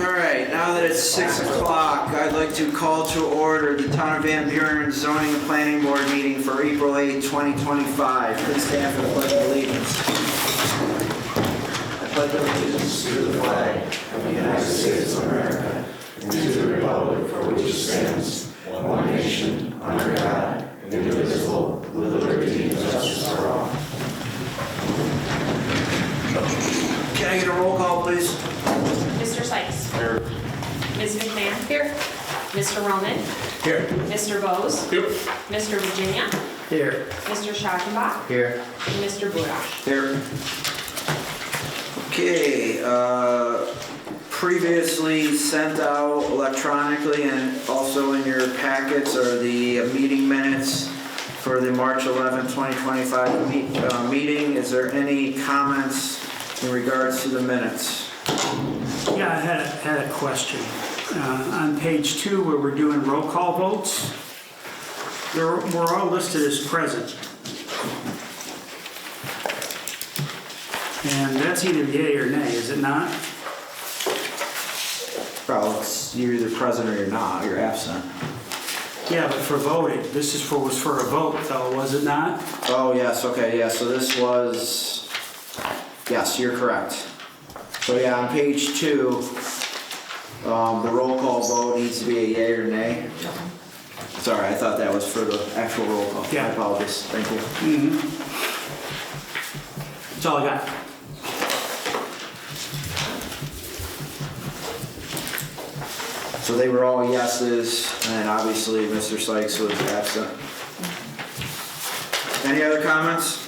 Alright, now that it's 6 o'clock, I'd like to call to order the Town of Van Buren Zoning and Planning Board meeting for April 8, 2025. Please stand for the Pledge of Allegiance. I pledge allegiance to the flag of the United States of America and to the republic for which it stands, one nation, under God, indivisible, with liberty and justice for all. Can I get a roll call, please? Mr. Sykes. Here. Ms. McMahon. Here. Mr. Roman. Here. Mr. Bose. Here. Mr. Virginia. Here. Mr. Schachenbach. Here. And Mr. Buren. Here. Okay, previously sent out electronically and also in your packets are the meeting minutes for the March 11, 2025 meeting. Is there any comments in regards to the minutes? Yeah, I had a question. On page 2, where we're doing roll call votes, we're all listed as present. And that's either yay or nay, is it not? Well, you're either present or you're not, you're absent. Yeah, but for voting, this was for a vote though, was it not? Oh, yes, okay, yeah, so this was, yes, you're correct. So yeah, on page 2, the roll call vote needs to be a yay or nay. Sorry, I thought that was for the actual roll call. Yeah. My apologies, thank you. That's all I got. So they were all yeses, and obviously Mr. Sykes was absent. Any other comments?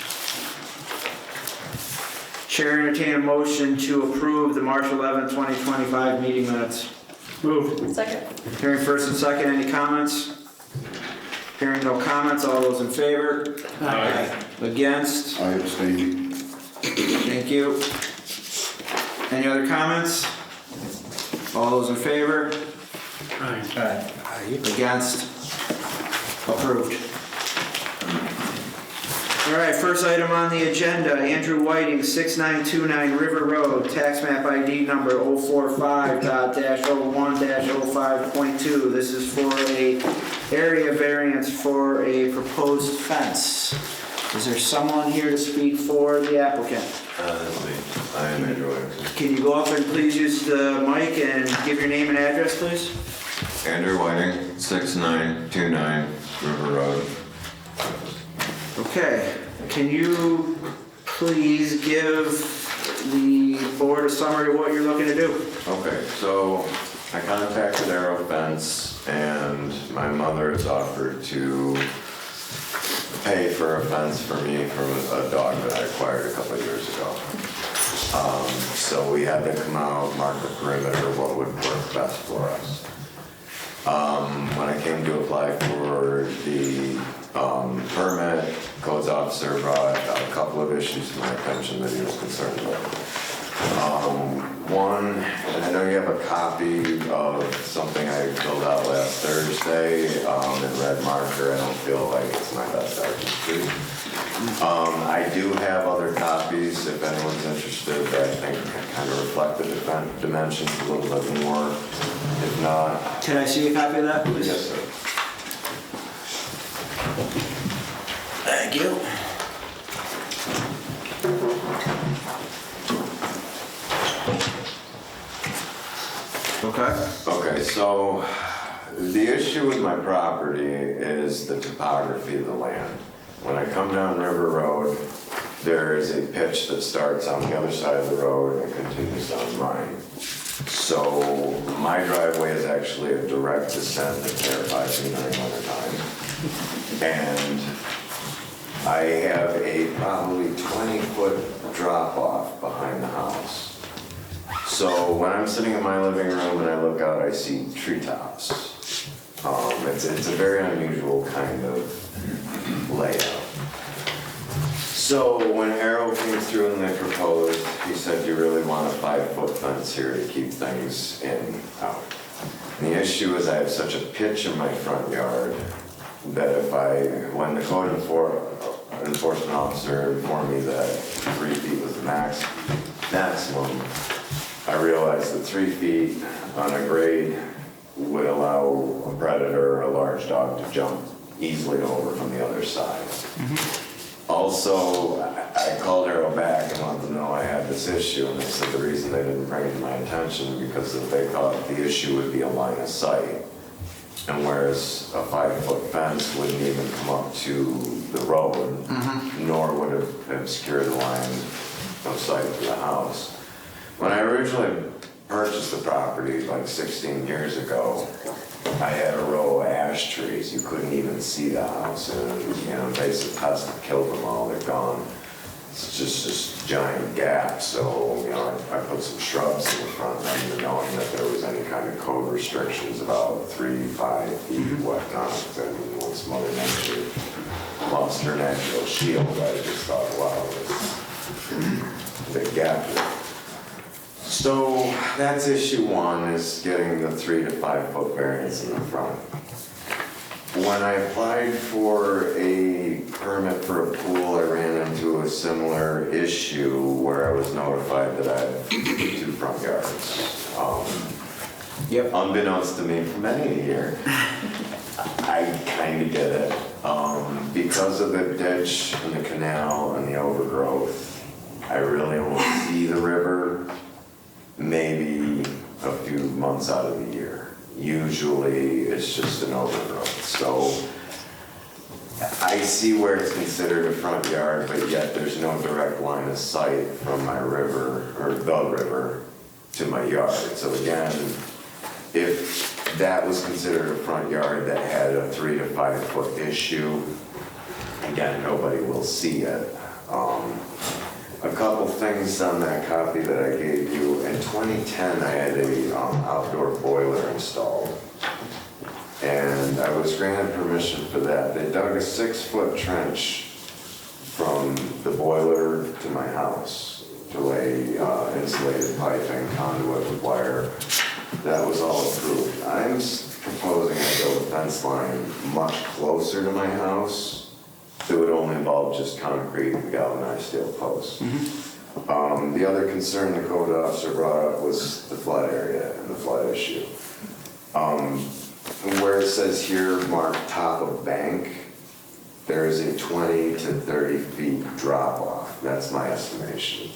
Chair entertain a motion to approve the March 11, 2025 meeting minutes. Move. Second. Hearing first and second, any comments? Hearing no comments, all those in favor? Aye. Against? I abstain. Thank you. Any other comments? All those in favor? Aye. Against? Approved. All right, first item on the agenda, Andrew Whiting, 6929 River Road, tax map ID number 045.01-05.2. This is for a area variance for a proposed fence. Is there someone here to speak for the applicant? That's me. I am Andrew Whiting. Can you go up and please use the mic and give your name and address, please? Andrew Whiting, 6929 River Road. Okay, can you please give the board a summary of what you're looking to do? Okay, so I contacted Arrow Fence and my mother has offered to pay for a fence for me from a dog that I acquired a couple of years ago. So we had to come out, mark the perimeter, what would work best for us. When I came to apply for the permit, codes officer brought a couple of issues to my attention that he was concerned about. One, and I know you have a copy of something I filled out last Thursday in red marker. I don't feel like it's my best artistry. I do have other copies if anyone's interested that I think kind of reflect the dimensions a little bit more. If not, Can I see a copy of that, please? yes, sir. Thank you. Okay. Okay, so the issue with my property is the topography of the land. When I come down River Road, there is a pitch that starts on the other side of the road and continues down mine. So my driveway is actually a direct descent that terrifies me during winter time. And I have a probably 20-foot drop off behind the house. So when I'm sitting in my living room and I look out, I see treetops. It's a very unusual kind of layout. So when Arrow came through and they proposed, he said, you really want a 5-foot fence here to keep things in and out. And the issue is I have such a pitch in my front yard that when the code enforcement officer informed me that 3 feet was the maximum, I realized that 3 feet on a grade would allow a predator or a large dog to jump easily over from the other side. Also, I called Arrow back and let them know I had this issue, and they said the reason they didn't bring it to my attention because they thought the issue would be a line of sight. And whereas a 5-foot fence wouldn't even come up to the road, nor would it have obscured the line of sight to the house. When I originally purchased the property like 16 years ago, I had a row of ash trees. You couldn't even see the house, and invasive pests have killed them all. They're gone. It's just this giant gap. So I put some shrubs in the front, not even knowing that there was any kind of code restrictions about 3-5 feet whatnot. And once Mother Nature lost her natural shield, I just thought, wow, it's a big gap here. So that's issue 1, is getting the 3 to 5 foot variance in the front. When I applied for a permit for a pool, I ran into a similar issue where I was notified that I had 2 front yards. Unbeknownst to me for many a year, I kind of get it. Because of the ditch and the canal and the overgrowth, I really only see the river maybe a few months out of the year. Usually it's just an overgrowth. So I see where it's considered a front yard, but yet there's no direct line of sight from my river, or the river, to my yard. So again, if that was considered a front yard that had a 3 to 5 foot issue, again, nobody will see it. A couple things on that copy that I gave you. In 2010, I had a outdoor boiler installed, and I was granted permission for that. They dug a 6-foot trench from the boiler to my house to lay insulated piping, conduit with wire. That was all approved. I'm proposing I build a fence line much closer to my house. It would only involve just concrete and galvanized steel posts. The other concern the code officer brought up was the flood area and the flood issue. Where it says here, marked top of bank, there is a 20 to 30 feet drop off. That's my estimation.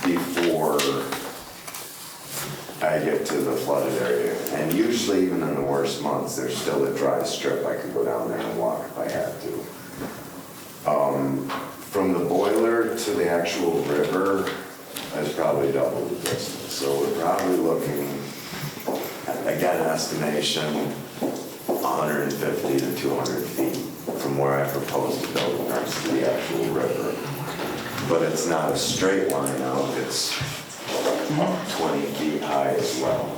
Before I get to the flooded area. And usually, even in the worst months, there's still a dry strip. I could go down there and walk if I had to. From the boiler to the actual river is probably double the distance. So we're probably looking, again, estimation, 150 to 200 feet from where I propose to build the fence to the actual river. But it's not a straight line out. It's 20 feet high as well.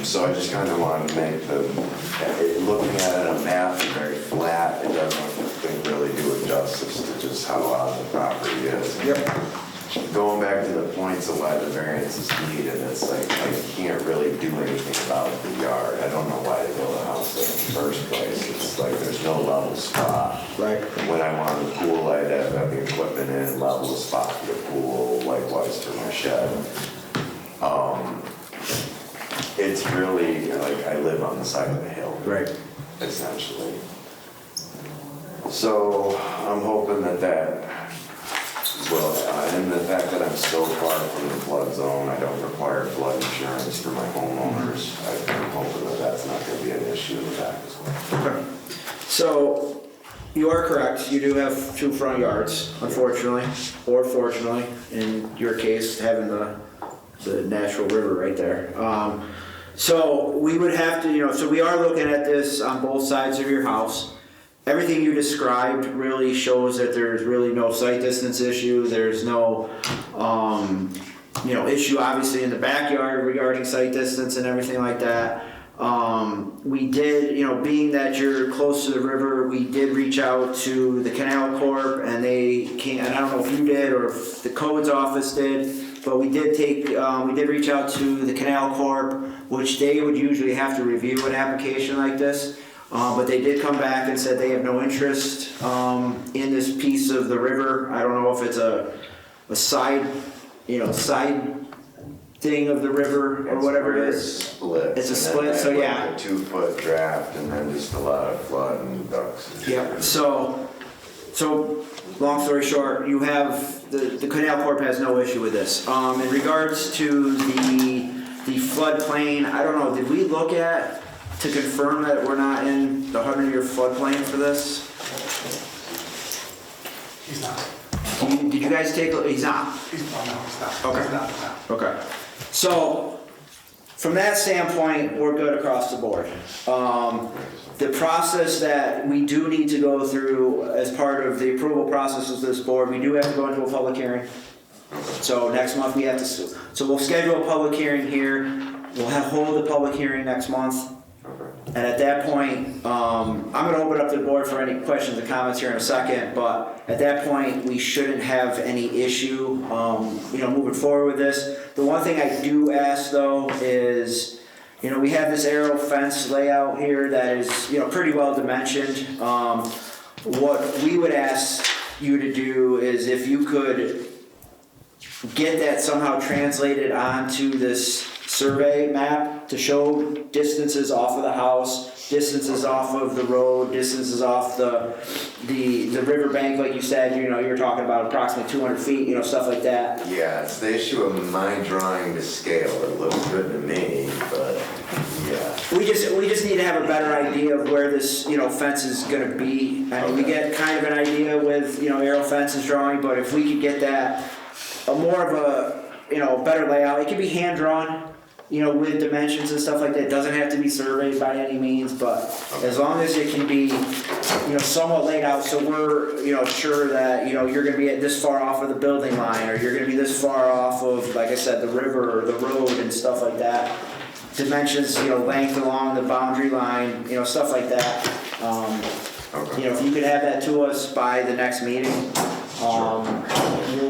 So I just kind of wanted to make looking at it on a map, it's very flat. It doesn't really do it justice to just how odd the property is. Going back to the points of why the variance is needed, it's like I can't really do anything about the yard. I don't know why they built a house there in the first place. It's like there's no level spot. Right. When I wanted a pool, I'd have the equipment in, level the spot for the pool, likewise for my shed. It's really like I live on the side of the hill. Right. Essentially. So I'm hoping that and the fact that I'm so far from the flood zone, I don't require flood insurance for my homeowners. I'm hoping that that's not going to be an issue in the back as well. Okay. So you are correct. You do have 2 front yards, unfortunately, or fortunately, in your case, having the natural river right there. So we would have to, so we are looking at this on both sides of your house. Everything you described really shows that there's really no sight distance issue. There's no, issue obviously in the backyard regarding sight distance and everything like that. We did, being that you're close to the river, we did reach out to the Canal Corp, and they came, and I don't know if you did or if the codes office did, but we did reach out to the Canal Corp, which they would usually have to review an application like this. But they did come back and said they have no interest in this piece of the river. I don't know if it's a side, side thing of the river or whatever it is. Split. It's a and split, then so they yeah. have a 2-foot draft and then just a lot of flood and ducks. And Yep, shit. so, long story short, you have, the Canal Corp has no issue with this. In regards to the floodplain, I don't know, did we look at, to confirm that we're not in the 100-year floodplain for this? He's not. Did you guys take, he's not? He's not. Okay. He's not. Okay. So, from that standpoint, we're good across the board. The process that we do need to go through as part of the approval process of this board, we do have to go into a public hearing. So next month we have to, so we'll schedule a public hearing here. We'll hold the public hearing next month. And at that point, I'm gonna open up to the board for any questions and comments here in a second, but at that point, we shouldn't have any issue, moving forward with this. The one thing I do ask though is, we have this aerial fence layout here that is, pretty well dimensioned. What we would ask you to do is if you could get that somehow translated onto this survey map to show distances off of the house, distances off of the road, distances off the riverbank, like you said, you were talking about approximately 200 feet, stuff like that. Yeah, it's the issue of my drawing to scale. It looks good to me, but yeah. We just need to have a better idea of where this, fence is gonna be. I mean, we get kind of an idea with, aerial fences drawing, but if we could get that, more of a, better layout, it could be hand drawn, with dimensions and stuff like that. It doesn't have to be surveyed by any means, but as long as it can be, somewhat laid out, so we're, sure that, you're gonna be at this far off of the building line, or you're gonna be this far off of, like I said, the river or the road and stuff like that. Dimensions, length along the boundary line, stuff like that. If you could have that to us by the next meeting,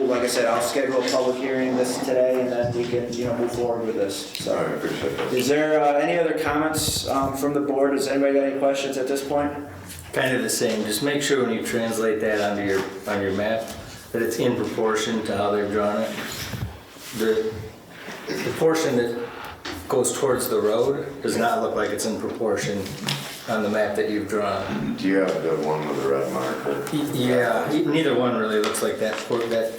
like I said, I'll schedule a public hearing this today, and then we can, move forward with this. So, I appreciate that. is there any other comments from the board? Does anybody got any questions at this point? Kind of the same, just make sure when you translate that on your map, that it's in proportion to how they've drawn it. The portion that goes towards the road does not look like it's in proportion on the map that you've drawn. Do you have the one with the red marker? Yeah, neither one really looks like that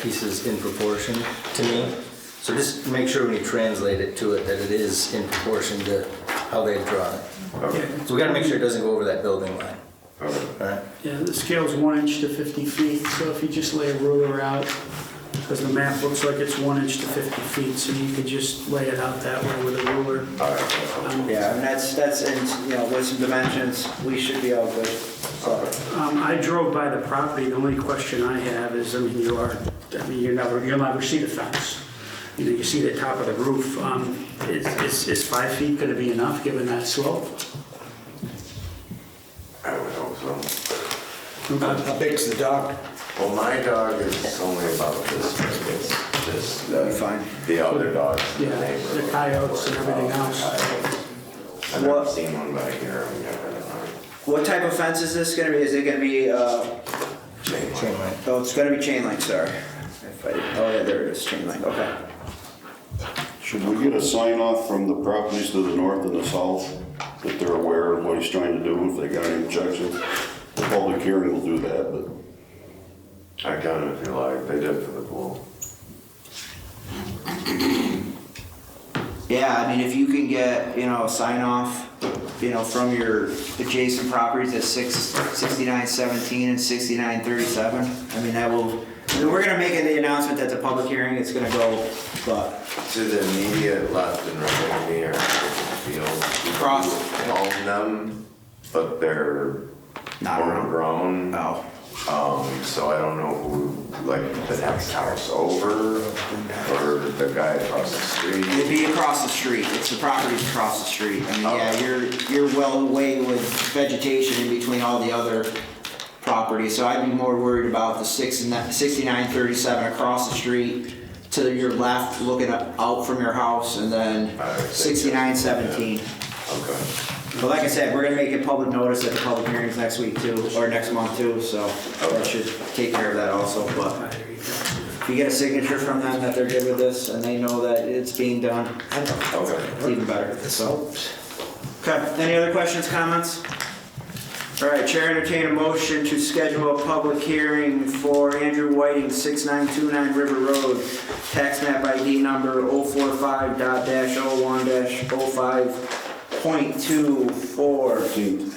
piece is in proportion to me. So just make sure when you translate it to it that it is in proportion to how they've drawn it. Okay. So we gotta make sure it doesn't go over that building line. Okay. All right? Yeah, the scale's 1 inch to 50 feet, so if you just lay a ruler out, because the map looks like it's 1 inch to 50 feet, so you could just lay it out that way with a ruler. All right. Yeah, and that's in, with some dimensions, we should be all good. So, I drove by the property, the only question I have is, you'll never see the fence. You see the top of the roof. Is 5 feet gonna be enough, given that slope? I would hope so. How big's the dog? Well, my dog is only about this big. It's just That'll be fine. the other dogs in the Yeah, neighborhood. the coyotes and everything else. I've never seen one back here. what type of fence is this gonna be? Is it gonna be, Chain link. oh, it's gonna be chain link, sorry. Oh yeah, there it is, chain link, okay. Should we get a sign off from the properties to the north and the south that they're aware of what he's trying to do, if they got any objections? The public hearing will do that, but I can if you like. They did for the pool. Yeah, I mean, if you can get, a sign off, from your adjacent properties at 6917 and 6937, I mean, that will, we're gonna make the announcement that the public hearing is gonna go, but. To the immediate left and right of me are fields. Cross. Own them, but they're Not around. overgrown. No. So I don't know who, like the next house over or the guy across the street. It'd be across the street, it's the properties across the street. I mean, yeah, you're well away with vegetation in between all the other properties, so I'd be more worried about the 6937 across the street to your left, looking out from your house, and then 6917. Okay. But like I said, we're gonna make a public notice at the public hearings next week too, or next month too, so that should take care of that also, but. If you get a signature from them that they're good with this and they know that it's being done, Okay. it's even better, so. Okay, any other questions, comments? All right, Chair entertain a motion to schedule a public hearing for Andrew Whiting, 6929 River Road, tax map ID number 045.01-05.24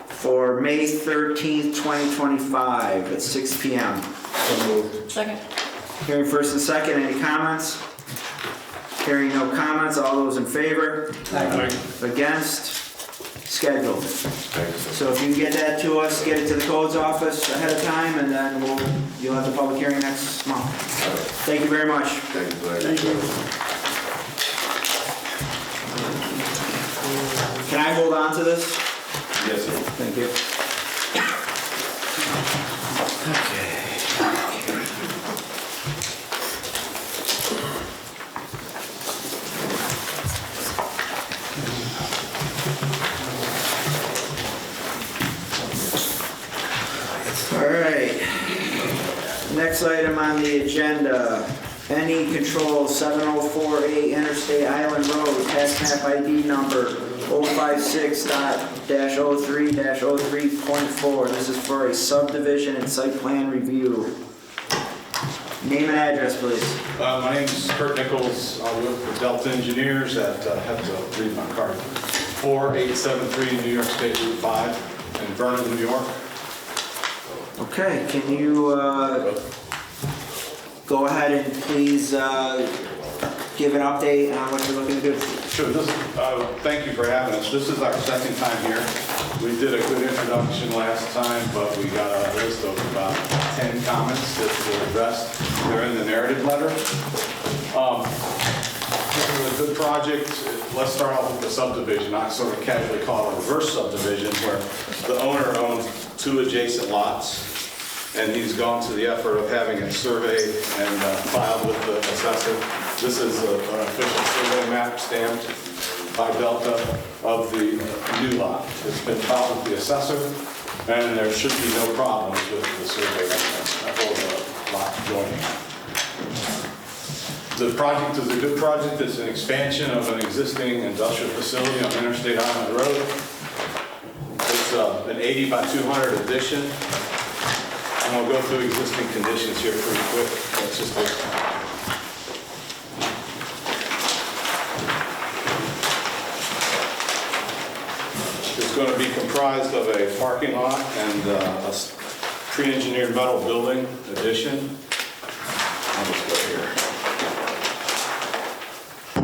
for May 13th, 2025 at 6 PM. Second. Hearing first and second, any comments? Hearing no comments, all those in favor? Against? Scheduled. So if you can get that to us, get it to the codes office ahead of time, and then you'll have the public hearing next month. Thank you very much. Thank you. Thank you. Can I hold on to this? Yes, sir. Thank you. All right. Next item on the agenda, any control 7048 Interstate Island Road, tax map ID number 056-03-03.4. This is for a subdivision and site plan review. Name and address, please. My name is Kurt Nichols. I work for Delta Engineers at, have to read my card, 4873 New York State Route 5 in Vernon, New York. Okay, can you go ahead and please give an update on what you're looking to do? Sure. Thank you for having us. This is our second time here. We did a good introduction last time, but we got a list of about 10 comments that were addressed. They're in the narrative letter. This is a good project. Let's start off with the subdivision. I sort of casually call it a reverse subdivision, where the owner owns 2 adjacent lots, and he's gone to the effort of having it surveyed and filed with the assessor. This is an official survey map stamped by Delta of the new lot. It's been filed with the assessor, and there should be no problems with the survey or the lot joining. The project is a good project. It's an expansion of an existing industrial facility on Interstate Island Road. It's an 80 by 200 addition. And we'll go through existing conditions here pretty quick. That's just It's going to be comprised of a parking lot and a pre-engineered metal building addition. I'll just go here.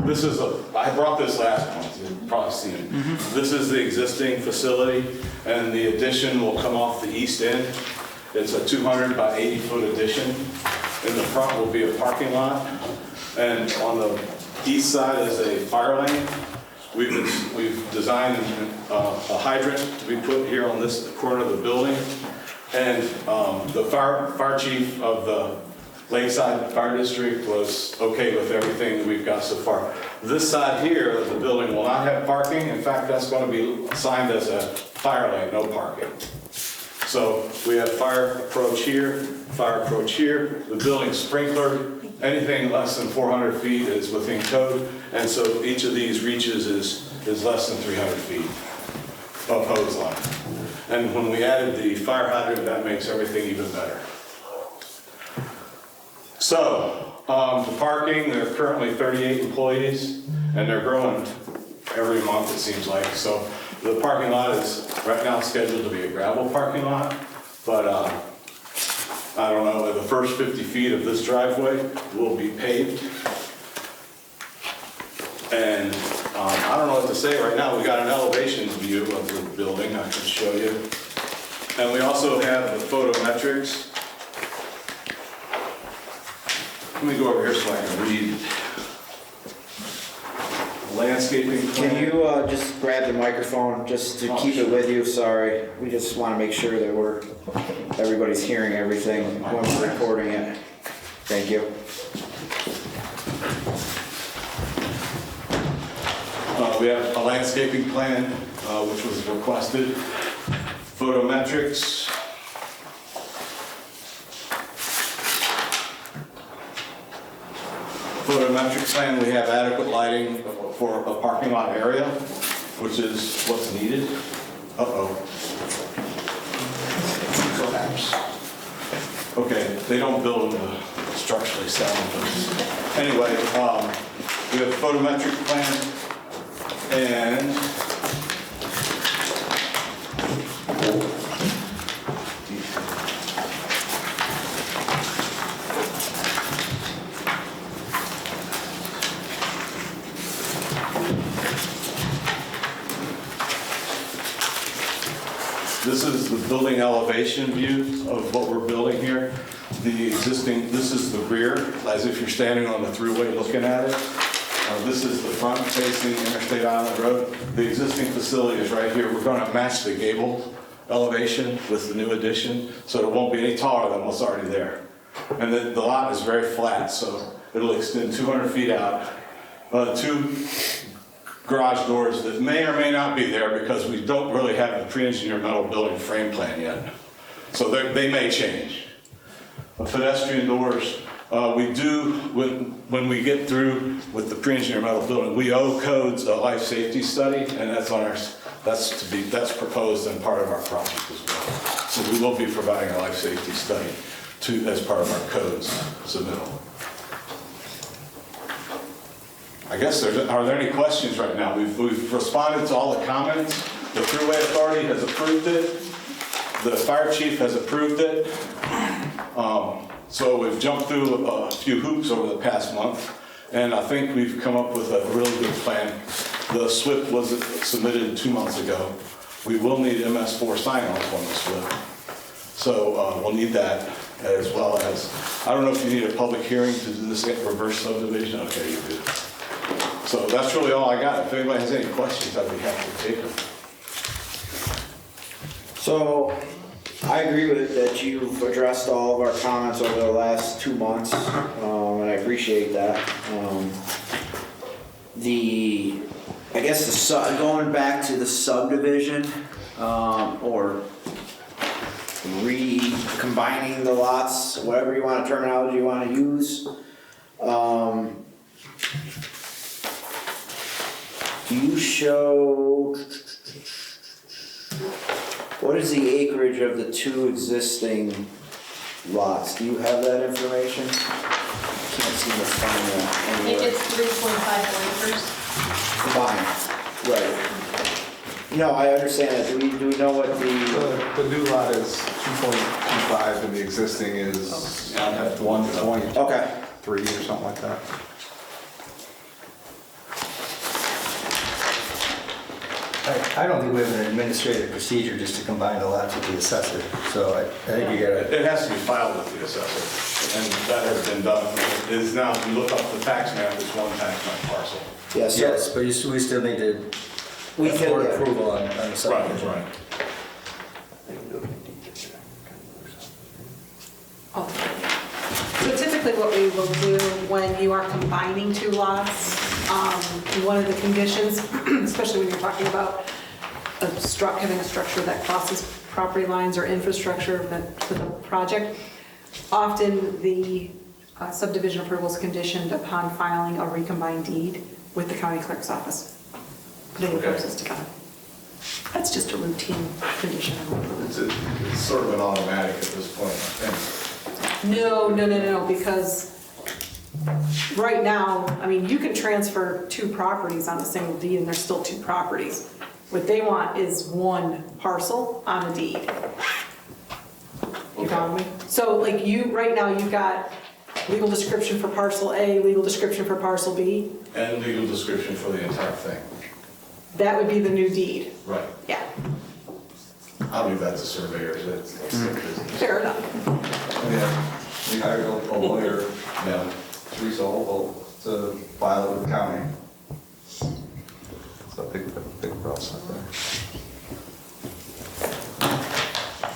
This is I brought this last month, you've probably seen it. This is the existing facility, and the addition will come off the east end. It's a 200 by 80 foot addition. In the front will be a parking lot, and on the east side is a fire lane. We've designed a hydrant to be put here on this corner of the building, and the fire chief of the Lakeside Fire District was okay with everything that we've got so far. This side here of the building will not have parking. In fact, that's going to be assigned as a fire lane, no parking. So we have fire approach here, fire approach here. The building's sprinklered. Anything less than 400 feet is within code, and so each of these reaches is less than 300 feet of hose line. And when we added the fire hydrant, that makes everything even better. So, the parking, there are currently 38 employees, and they're growing every month, it seems like. So the parking lot is right now scheduled to be a gravel parking lot, but I don't know, the first 50 feet of this driveway will be paved. And I don't know what to say right now. We got an elevation view of the building I can show you. And we also have the photometrics. Let me go over here so I can read. Landscaping plan. Can you just grab the microphone just to keep it with you? Sorry, we just want to make sure that everybody's hearing everything when we're recording it. Thank you. We have a landscaping plan, which was requested. Photometrics. photometric plan, we have adequate lighting for a parking lot area, which is what's needed. Uh-oh. Perhaps. Okay, they don't build them to structurally sound, but anyway, we have a photometric plan and this is the building elevation view of what we're building here. The existing, this is the rear, as if you're standing on the thruway looking at it. This is the front facing Interstate Island Road. The existing facility is right here. We're going to match the gable elevation with the new addition, so it won't be any taller than what's already there. And the lot is very flat, so it'll extend 200 feet out. 2 garage doors that may or may not be there because we don't really have the pre-engineered metal building frame plan yet. So they may change. Pedestrian doors, we do, when we get through with the pre-engineered metal building, we owe codes a life safety study, and that's on our, that's proposed and part of our project as well. So we will be providing a life safety study as part of our codes submittal. I guess are there any questions right now? We've responded to all the comments. The Thruway Authority has approved it. The fire chief has approved it. So we've jumped through a few hoops over the past month, and I think we've come up with a really good plan. The SWIP was submitted 2 months ago. We will need MS4 sign-off on the SWIP. So we'll need that, as well as, I don't know if you need a public hearing to do this reverse subdivision. Okay, you do. So that's really all I got. If anybody has any questions, I'd be happy to take them. So, I agree with that you've addressed all of our comments over the last 2 months, and I appreciate that. I guess going back to the subdivision, or combining the lots, whatever you want, terminology you want to use. Do you show, what is the acreage of the 2 existing lots? Do you have that information? Can't seem to find that I think anywhere. it's 3.5 acres. Combined, right. No, I understand that. Do we know what the... The new lot is 2.25 and the existing is at 1.3 Okay. or something like that. I don't think we have an administrative procedure just to combine the lots with the assessor, so I think you gotta, It has to be filed with the assessor, and that has been done. It is now, if you look up the tax map, it's one tax map parcel. Yes, so yes, but we still need to we can... board approval on the subdivision. Right. So typically what we will do when you are combining 2 lots, one of the conditions, especially when you're talking about having a structure that crosses property lines or infrastructure for the project, often the subdivision approval is conditioned upon filing a recombined deed with the county clerk's office, putting the process together. That's just a routine condition. It's sort of an automatic at this point, I think. No, because right now, I mean, you can transfer 2 properties on a single deed and there's still 2 properties. What they want is 1 parcel on a deed. You follow me? So like right now you've got legal description for parcel A, legal description for parcel B. And legal description for the entire thing. That would be the new deed. Right. Yeah, I'll leave that to surveyors. That's their business. fair enough. Yeah, we hired a lawyer, Yeah. Teresa Hopel, to file it with the county. It's a big process there.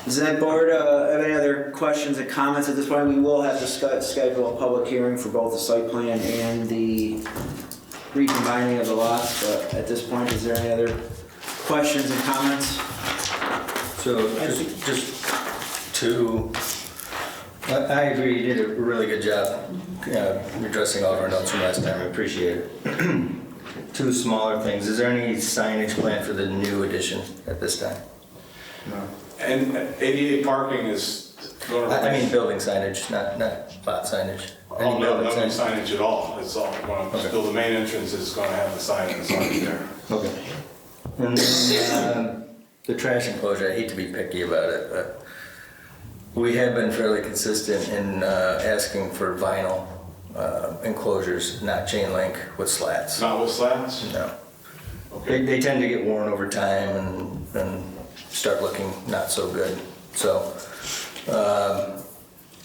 Does that board have any other questions and comments at this point? We will have to schedule a public hearing for both the site plan and the recombining of the lots, but at this point, is there any other questions and comments? So just to I agree, you did a really good job redressing all of our notes from last time, I appreciate it. Two smaller things, is there any signage planned for the new addition at this time? No. And ADA parking is going to... I mean building signage, not lot signage. Oh, Any no, building no signage? signage at all. It's all going to, Okay. still the main entrance is going to have the sign that's on there. Okay. And then the trash enclosure, I hate to be picky about it, but we have been fairly consistent in asking for vinyl enclosures, not chain link with slats. Not with slats? No. Okay. They tend to get worn over time and start looking not so good. So,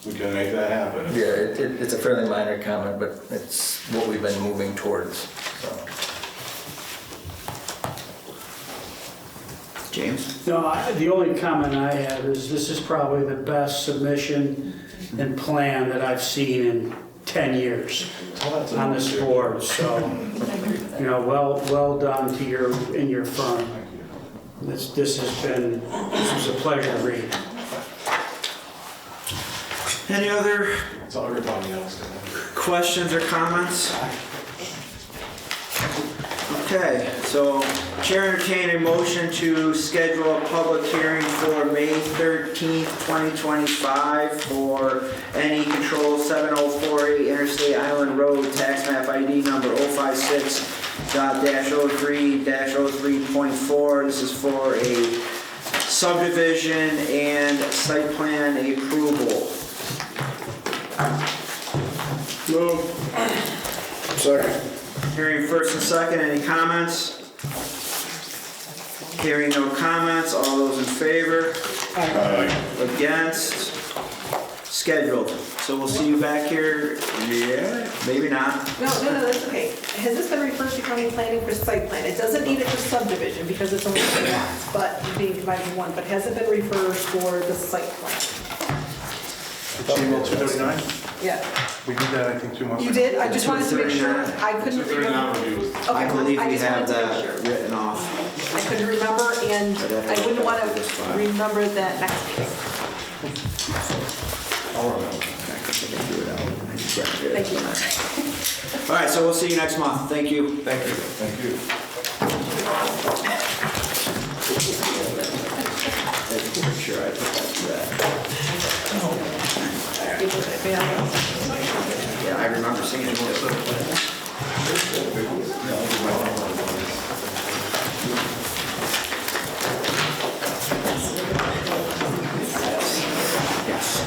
We can make that happen. yeah, it's a fairly minor comment, but it's what we've been moving towards. So. James? No, the only comment I have is this is probably the best submission and plan that I've seen in 10 years on this board, so, you know, well done to your firm. This was a pleasure to read. Any other That's all everybody else. questions or comments? Okay, so Chair entertain a motion to schedule a public hearing for May 13th, 2025 for NE Control 7048 Interstate Island Road, tax map ID number 056.03-03.4. This is for a subdivision and site plan approval. Second. Hearing first and second, any comments? Hearing no comments, all those in favor? Against? Scheduled. So we'll see you back here, yeah, maybe not. No, that's okay. Has this been referred to county planning for site plan? It doesn't need it for subdivision because it's only 2 lots, but being divided into one, but has it been referred for the site plan? Email 239? Yeah. We did that, I think, 2 months ago. You did? I just wanted to make sure. 239. I couldn't remember. 239 review. Okay, I believe we just have wanted to make that sure. written off. I couldn't remember, and I wouldn't want to remember that next meeting. I'll remember. Thank you. All right, so we'll see you next month. Thank you. Thank you. Thank you. Make sure I put that. Yeah, I remember seeing it. Yes.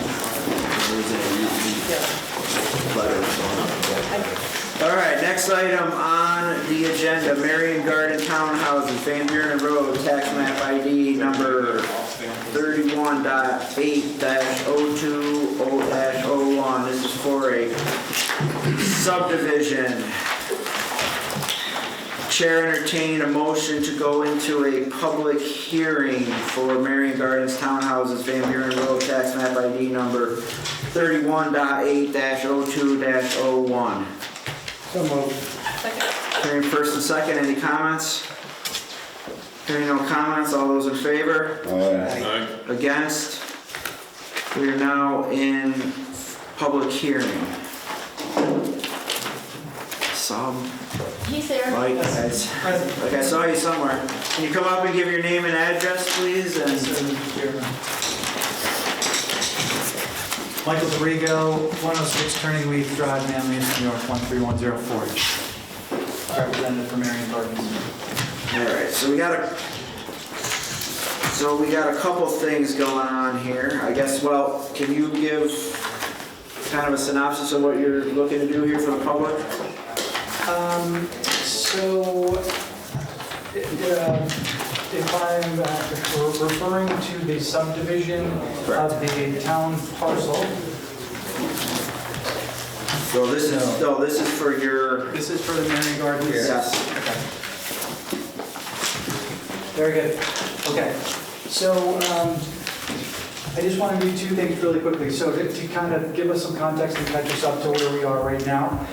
All right, next item on the agenda, Marion Garden Townhouses, Van Buren Road, tax map ID number 31.8-020-01. This is for a subdivision. Chair entertain a motion to go into a public hearing for Marion Gardens Townhouses, Van Buren Road, tax map ID number 31.8-02-01. So moved. Hearing first and second, any comments? Hearing no comments, all those in favor? Aye. Against? We are now in public hearing. He's there. Mike, like I saw you somewhere. Can you come up and give your name and address, please? And Michael DeRigo, 106 Turning Leaf Drive, Manlius, New York, 13104. Representative for Marion Gardens. all right, so we got a couple things going on here. I guess, well, can you give kind of a synopsis of what you're looking to do here for the public? So, if I'm referring to the subdivision of the town parcel, So this is for your, this is for the Marion Gardens? yes. Okay. Very good. Okay. So, I just want to do two things really quickly. So to kind of give us some context and catch us up to where we are right now.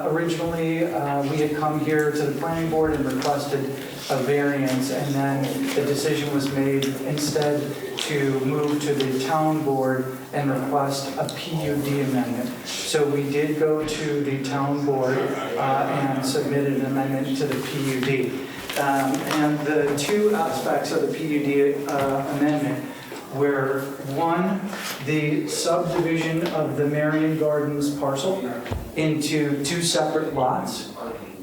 Originally, we had come here to the planning board and requested a variance, and then the decision was made instead to move to the town board and request a PUD amendment. So we did go to the town board and submitted an amendment to the PUD. And the two aspects of the PUD amendment were, one, the subdivision of the Marion Gardens parcel into two separate lots.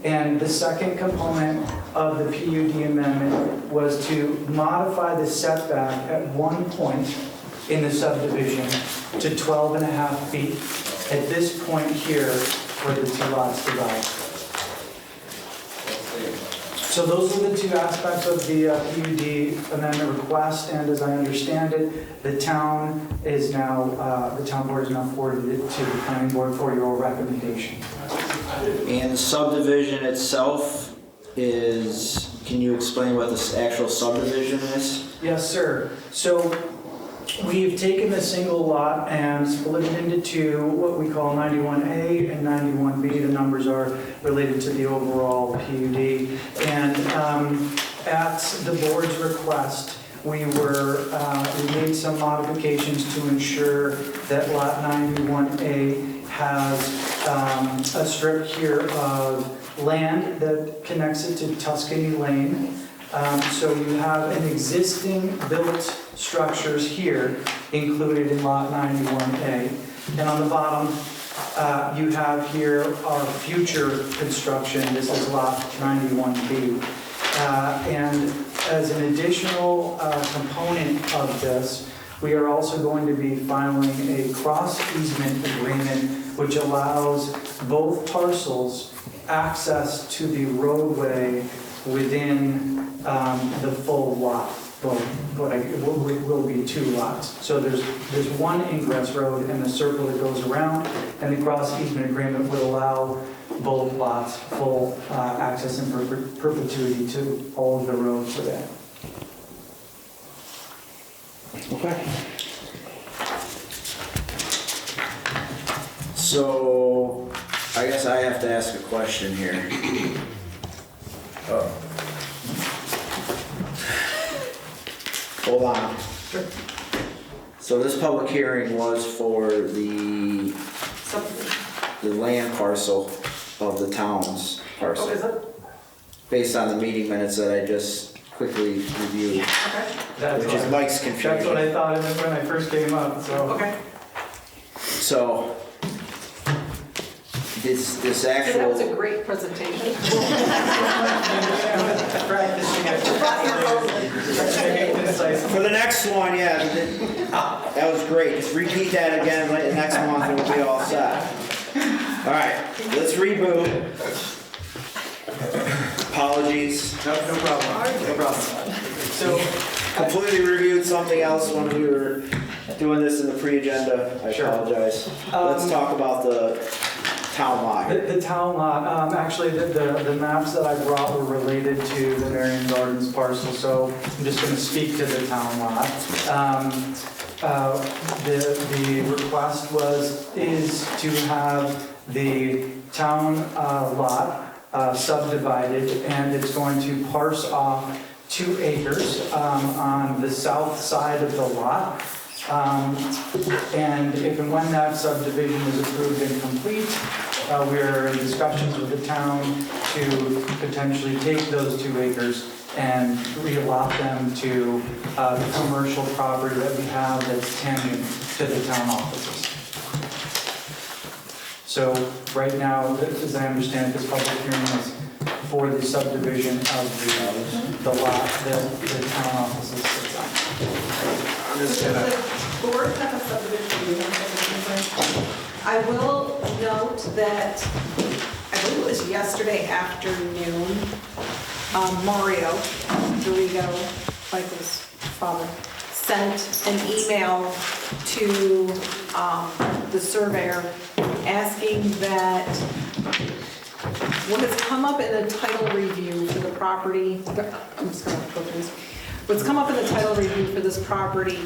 And the second component of the PUD amendment was to modify the setback at one point in the subdivision to 12.5 feet at this point here where the two lots divide. So those are the two aspects of the PUD amendment request, and as I understand it, the town board is now forwarded it to the planning board for your recommendation. And the subdivision itself is, can you explain what the actual subdivision is? Yes, sir. So we've taken the single lot and split it into two, what we call 91A and 91B. The numbers are related to the overall PUD. And at the board's request, we made some modifications to ensure that lot 91A has a strip here of land that connects it to Tuscany Lane. So you have an existing built structures here included in lot 91A. And on the bottom, you have here our future construction. This is lot 91B. And as an additional component of this, we are also going to be filing a cross easement agreement which allows both parcels access to the roadway within the full lot. But it will be two lots. So there's one ingress road and a circle that goes around, and the cross easement agreement would allow both lots full access in perpetuity to all of the roads within. Okay. So, I guess I have to ask a question here. Hold on. Sure. So this public hearing was for the land parcel of the town's parcel. is it? Based on the meeting minutes that I just quickly reviewed, Okay. which is Mike's confusion. That's what I thought when I first came up, so. Okay. So, this So that was a actual, great presentation. Practicing it. for the next one, yeah, that was great. Just repeat that again, like the next month and we'll be all set. All right, let's reboot. Apologies. No problem. No problem. So, Completely reviewed something else when we were doing this in the pre-agenda. I Sure. apologize. Let's talk about the town lot. the town lot, actually, the maps that I brought were related to the Marion Gardens parcel, so I'm just gonna speak to the town lot. The request is to have the town lot subdivided, and it's going to parse off 2 acres on the south side of the lot. And if and when that subdivision is approved and complete, we are in discussions with the town to potentially take those 2 acres and reallot them to the commercial property that we have that's tangent to the town offices. So right now, as I understand it, this public hearing is for the subdivision of the lot that the town offices sits on. The board have a subdivision, we have a subdivision. I will note that, I believe it was yesterday afternoon, Mario Dorigo, Michael's father, sent an email to the surveyor asking that what has come up in the title review for the property, I'm just going to go through this. What's come up in the title review for this property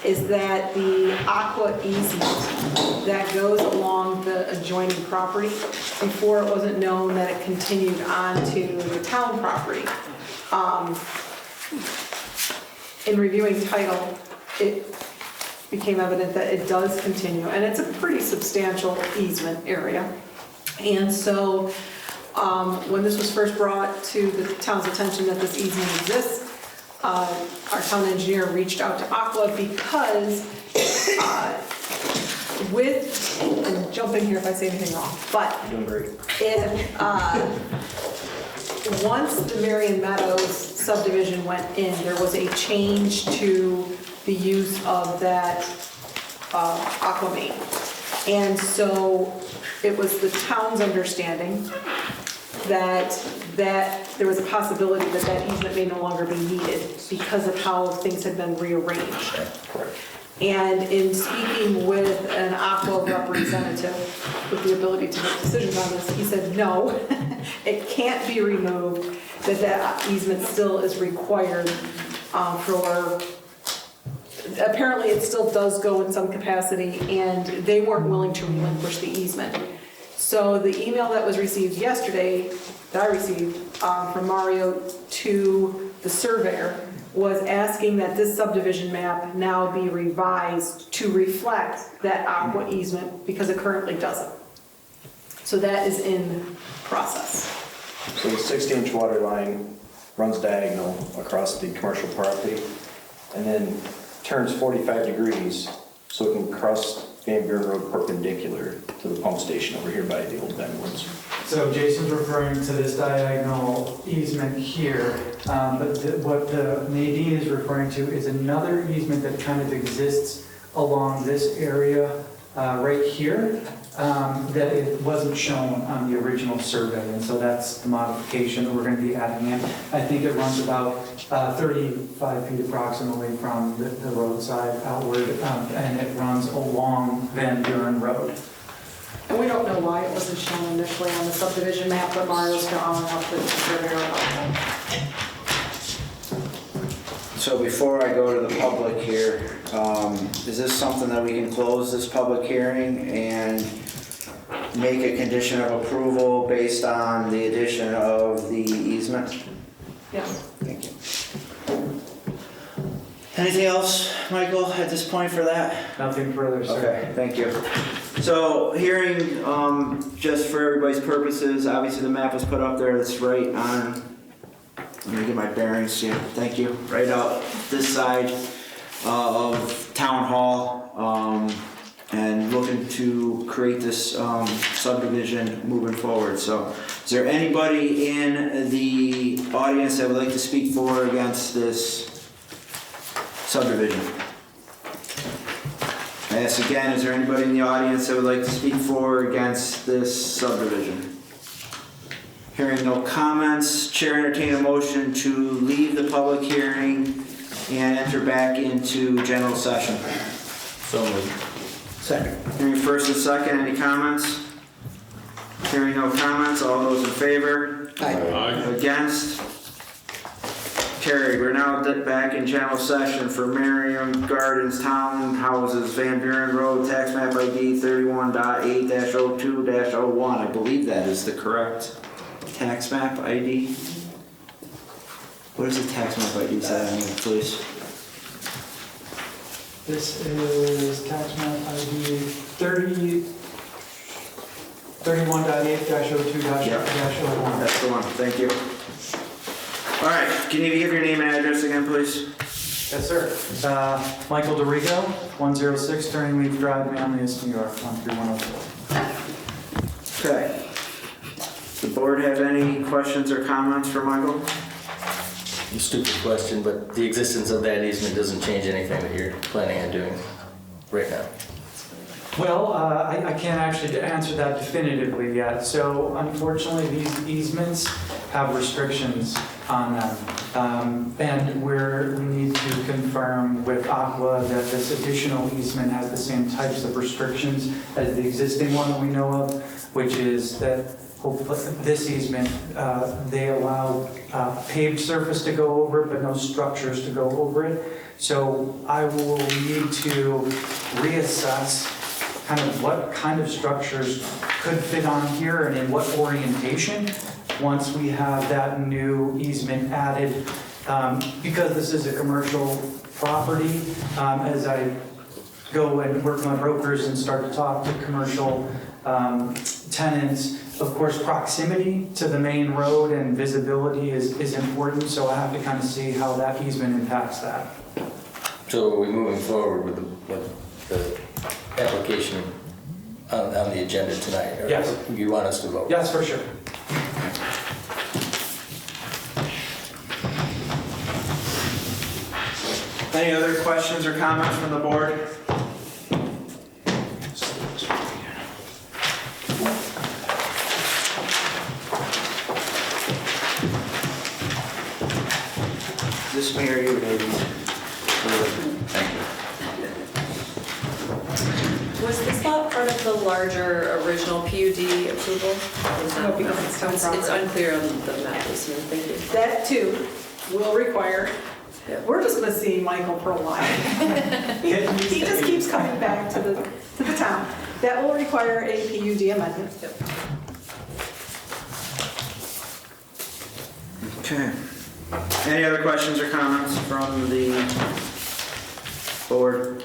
is that the aqua easement that goes along the adjoining property, before it wasn't known that it continued on to the town property. In reviewing title, it became evident that it does continue, and it's a pretty substantial easement area. And so when this was first brought to the town's attention that this easement exists, our town engineer reached out to Aqua because and jump in here if I say anything wrong, but Doing great. if, once the Marion Meadows subdivision went in, there was a change to the use of that aqua main. And so it was the town's understanding that there was a possibility that that easement may no longer be needed because of how things had been rearranged. And in speaking with an aqua representative with the ability to make decisions on this, he said, no, it can't be removed, that easement still is required for, apparently it still does go in some capacity, and they weren't willing to relinquish the easement. So the email that was received yesterday, that I received from Mario to the surveyor, was asking that this subdivision map now be revised to reflect that aqua easement because it currently doesn't. So that is in process. So the 60-inch water line runs diagonal across the commercial property and then turns 45 degrees so it can cross Van Buren Road perpendicular to the pump station over here by the old Benwoods. So Jason's referring to this diagonal easement here, but what Nadine is referring to is another easement that kind of exists along this area right here, that it wasn't shown on the original survey, and so that's the modification that we're going to be adding in. I think it runs about 35 feet approximately from the roadside outward, and it runs along Van Buren Road. And we don't know why it wasn't shown initially on the subdivision map, but Mario's following up with the surveyor about that. So before I go to the public here, is this something that we can close this public hearing and make a condition of approval based on the addition of the easement? Yes. Thank you. Anything else, Michael, at this point for that? Nothing further, sir. Okay, thank you. So hearing, just for everybody's purposes, obviously the map was put up there, that's right on, let me get my bearings here, thank you, right out this side of Town Hall, and looking to create this subdivision moving forward. So is there anybody in the audience that would like to speak for or against this subdivision? I ask again, is there anybody in the audience that would like to speak for or against this subdivision? Hearing no comments, Chair entertain a motion to leave the public hearing and enter back into general session. So moved. Second. Hearing first and second, any comments? Hearing no comments, all those in favor? Aye. Against? Carried. We're now back in general session for Merriam Gardens Townhouses, Van Buren Road, tax map ID 31.8-02-01. I believe that is the correct tax map ID. What is the tax map ID, please? This is tax map ID 31.8-02-01. That's the one, thank you. All right, can you give your name and address again, please? Yes, sir. Michael DeRigo, 106 Turning Leaf Drive, Manlius, New York, 13104. Okay. Does the board have any questions or comments for Michael? A stupid question, but the existence of that easement doesn't change anything that you're planning on doing right now. Well, I can't actually answer that definitively yet. So unfortunately, these easements have restrictions on them. And we need to confirm with Aqua that this additional easement has the same types of restrictions as the existing one that we know of, which is that hopefully, this easement, they allow paved surface to go over it, but no structures to go over it. So I will need to reassess kind of what kind of structures could fit on here and in what orientation once we have that new easement added. Because this is a commercial property, as I go and work with my brokers and start to talk to commercial tenants, of course, proximity to the main road and visibility is important, so I have to kind of see how that easement impacts that. So are we moving forward with the application on the agenda tonight? Or Yes. You want us to vote? Yes, for sure. Any other questions or comments from the board? This mayor, you maybe. Was this lot part of the larger original PUD approval? No, because it's town property. It's unclear on the map, so thank you. That too will require, we're just gonna see Michael for a while. He just keeps coming back to the town. That will require a PUD amendment. Okay. Any other questions or comments from the board?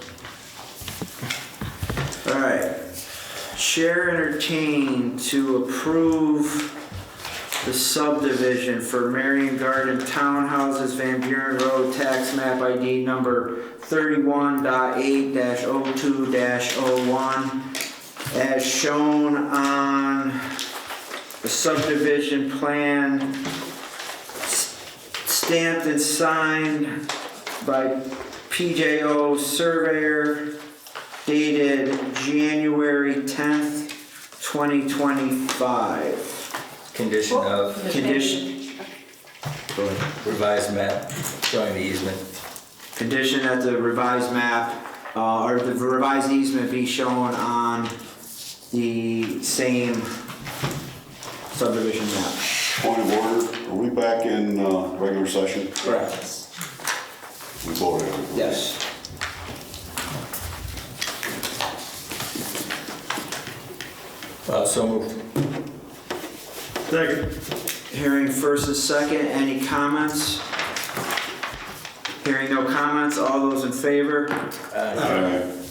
All right. Chair entertain to approve the subdivision for Marion Garden Townhouses, Van Buren Road, tax map ID number 31.8-02-01, as shown on the subdivision plan, stamped and signed by PJO surveyor, dated January 10th, 2025. Condition of Condition. Go ahead. revised map showing the easement. Condition that the revised map, or the revised easement be shown on the same subdivision map. Point of order, are we back in regular session? Correct. We voted. Yes. So moved. Second. Hearing first and second, any comments? Hearing no comments, all those in favor?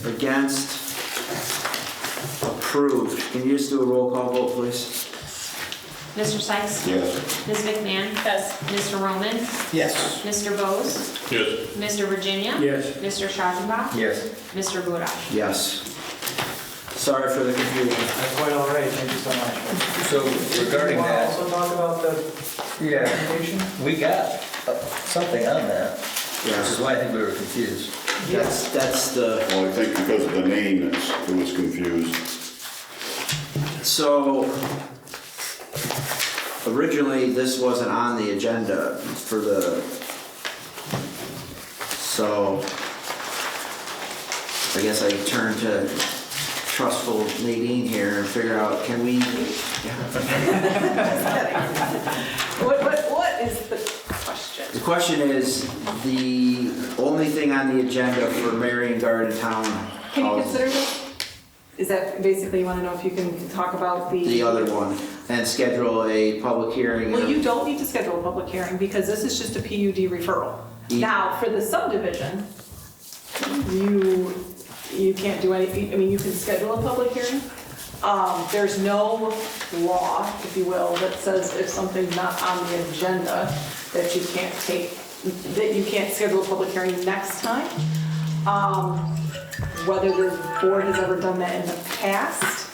Against? Approved. Can you just do a roll call vote, please? Mr. Sykes? Yes. Ms. McMahon? Yes. Mr. Roman? Yes. Mr. Bose? Yes. Mr. Virginia? Yes. Mr. Schottenbach? Yes. Mr. Buren? Yes. Sorry for the confusion. That's quite all right, thank you so much. So regarding Want to that, also talk about the yeah, recommendation? we got something on that, which is why I think we were confused. That's the, Well, I think because of the name, it was confused. so originally this wasn't on the agenda for the, so I guess I turn to trustful Nadine here and figure out, can we? What is the question? The question is, the only thing on the agenda for Marion Garden Town Can you House, consider this? Is that basically you want to know if you can talk about the other one, and schedule a public hearing? Well, you don't need to schedule a public hearing because this is just a PUD referral. Yeah. Now, for the subdivision, you can't do anything, I mean, you can schedule a public hearing. There's no law, if you will, that says if something's not on the agenda, that you can't schedule a public hearing next time. Whether the board has ever done that in the past,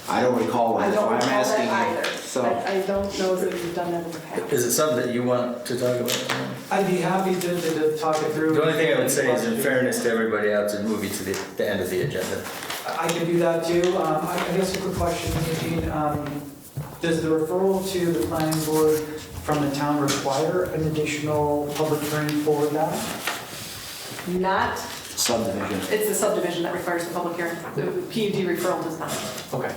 I don't recall one, I that's don't why I'm recall asking that you. either. So, I don't know if you've done that in the past. Is it something that you want to talk about? I'd be happy to talk it through. The only thing I would say is, in fairness to everybody else, is move it to the end of the agenda. I can do that too. I guess a quick question, Eugene. Does the referral to the planning board from the town require an additional public hearing for that? Not, subdivision. it's the subdivision that requires the public hearing. The PUD referral does not. Okay.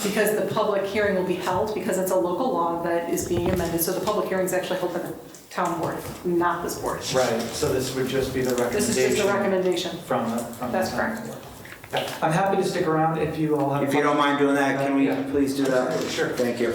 because the public hearing will be held, because it's a local law that is being amended, so the public hearing is actually held by the town board, not this board. Right, so this would just be the This is recommendation. just a recommendation. From the. That's correct. I'm happy to stick around if you all have. If you don't mind doing that, can we Yeah. please do that? Sure. Thank you.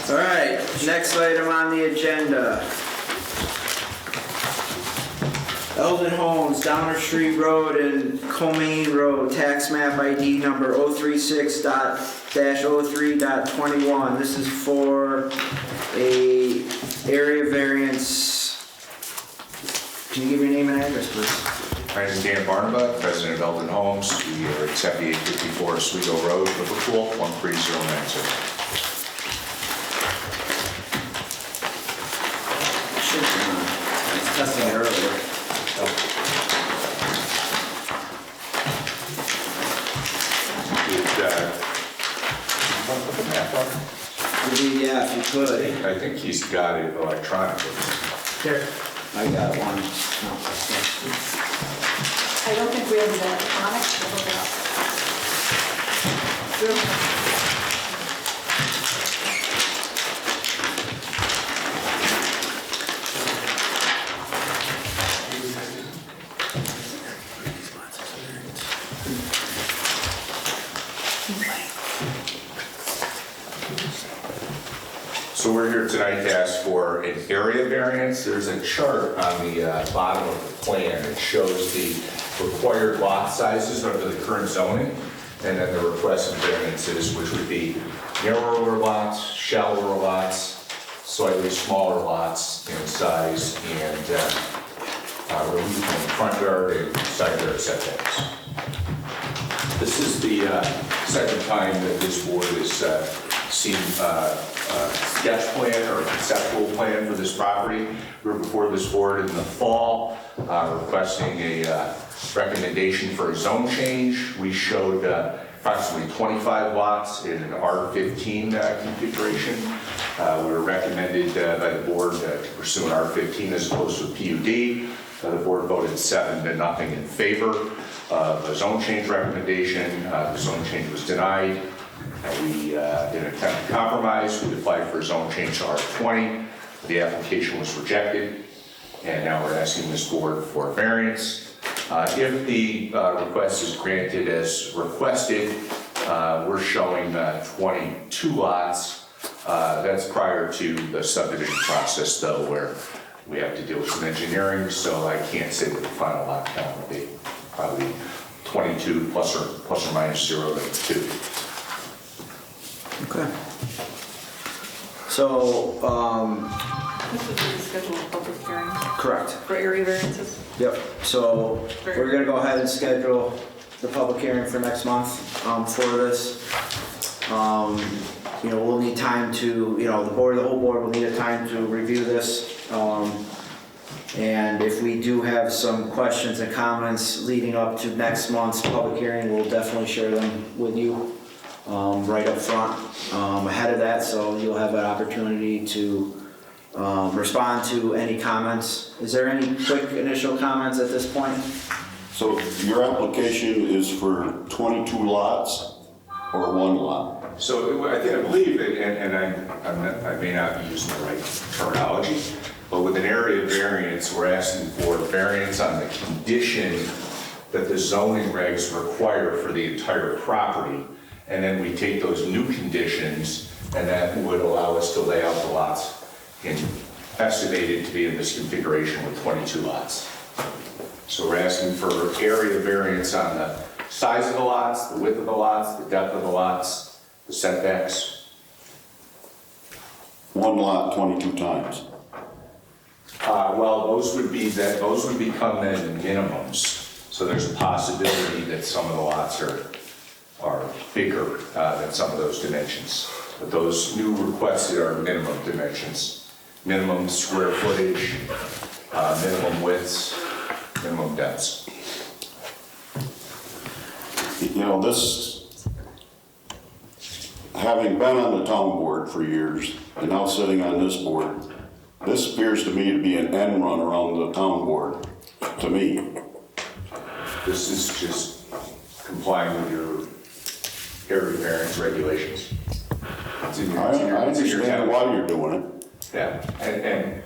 All right, next item on the agenda. Eldon Homes, Downer Street Road and Comaine Road, tax map ID number 036-03.21. This is for a area variance. Can you give your name and address, please? My name is Dan Barnaba, president of Eldon Homes. We are at 7854 Oswego Road, Liverpool, 13096. Testing it earlier. Yeah, if you could. I think he's got it electronically. Here. I got one. I don't think we have the electronic, but look it up. So we're here tonight to ask for an area variance. There's a chart on the bottom of the plan that shows the required lot sizes under the current zoning, and then the requested variances, which would be narrower lots, shallower lots, slightly smaller lots in size, and relief from the front yard and side yard setbacks. This is the second time that this board has seen sketch plan or conceptual plan for this property. We were before this board in the fall requesting a recommendation for a zone change. We showed approximately 25 lots in an R15 configuration. We were recommended by the board to pursue an R15 as opposed to a PUD. The board voted 7-0 in favor of a zone change recommendation. The zone change was denied. We, in an attempt to compromise, we applied for a zone change to R20. The application was rejected, and now we're asking this board for a variance. If the request is granted as requested, we're showing 22 lots. That's prior to the subdivision process, though, where we have to deal with some engineering, so I can't say what the final lot count will be. Probably 22 plus or minus 0 to 2. Okay. So, This would be the scheduled public hearing correct. for area variances. Yep, so we're gonna go ahead and schedule the public hearing for next month for this. You know, we'll need time to, the whole board will need a time to review this. And if we do have some questions and comments leading up to next month's public hearing, we'll definitely share them with you right up front ahead of that, so you'll have an opportunity to respond to any comments. Is there any quick initial comments at this point? So your application is for 22 lots or one lot? So I believe, and I may not be using the right terminology, but with an area variance, we're asking for variance on the condition that the zoning regs require for the entire property. And then we take those new conditions, and that would allow us to lay out the lots estimated to be in this configuration with 22 lots. So we're asking for area variance on the size of the lots, the width of the lots, the depth of the lots, the setbacks. One lot 22 times? Well, those would become then minimums. So there's a possibility that some of the lots are bigger than some of those dimensions. But those new requested are minimum dimensions, minimum square footage, minimum widths, minimum depths. you know, this, having been on the town board for years and now sitting on this board, this appears to me to be an end run around the town board, to me. This is just complying with your area variance regulations. It's in your- I it's in your- it's in your understand town. why you're doing it. Yeah, and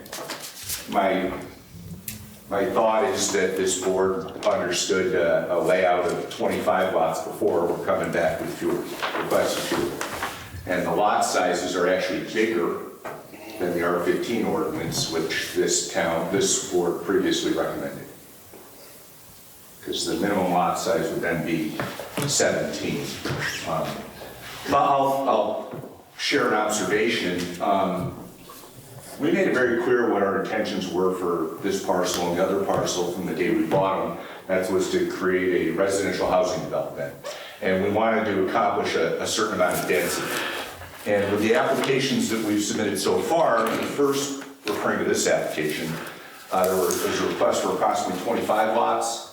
my thought is that this board understood a layout of 25 lots before. We're coming back with fewer, requests for fewer. And the lot sizes are actually bigger than the R15 ordinance, which this board previously recommended. Because the minimum lot size would then be 17. But I'll share an observation. We made it very clear what our intentions were for this parcel and the other parcel from the day we bought them. That was to create a residential housing development. And we wanted to accomplish a certain amount of density. And with the applications that we've submitted so far, the first, referring to this application, there was a request for approximately 25 lots.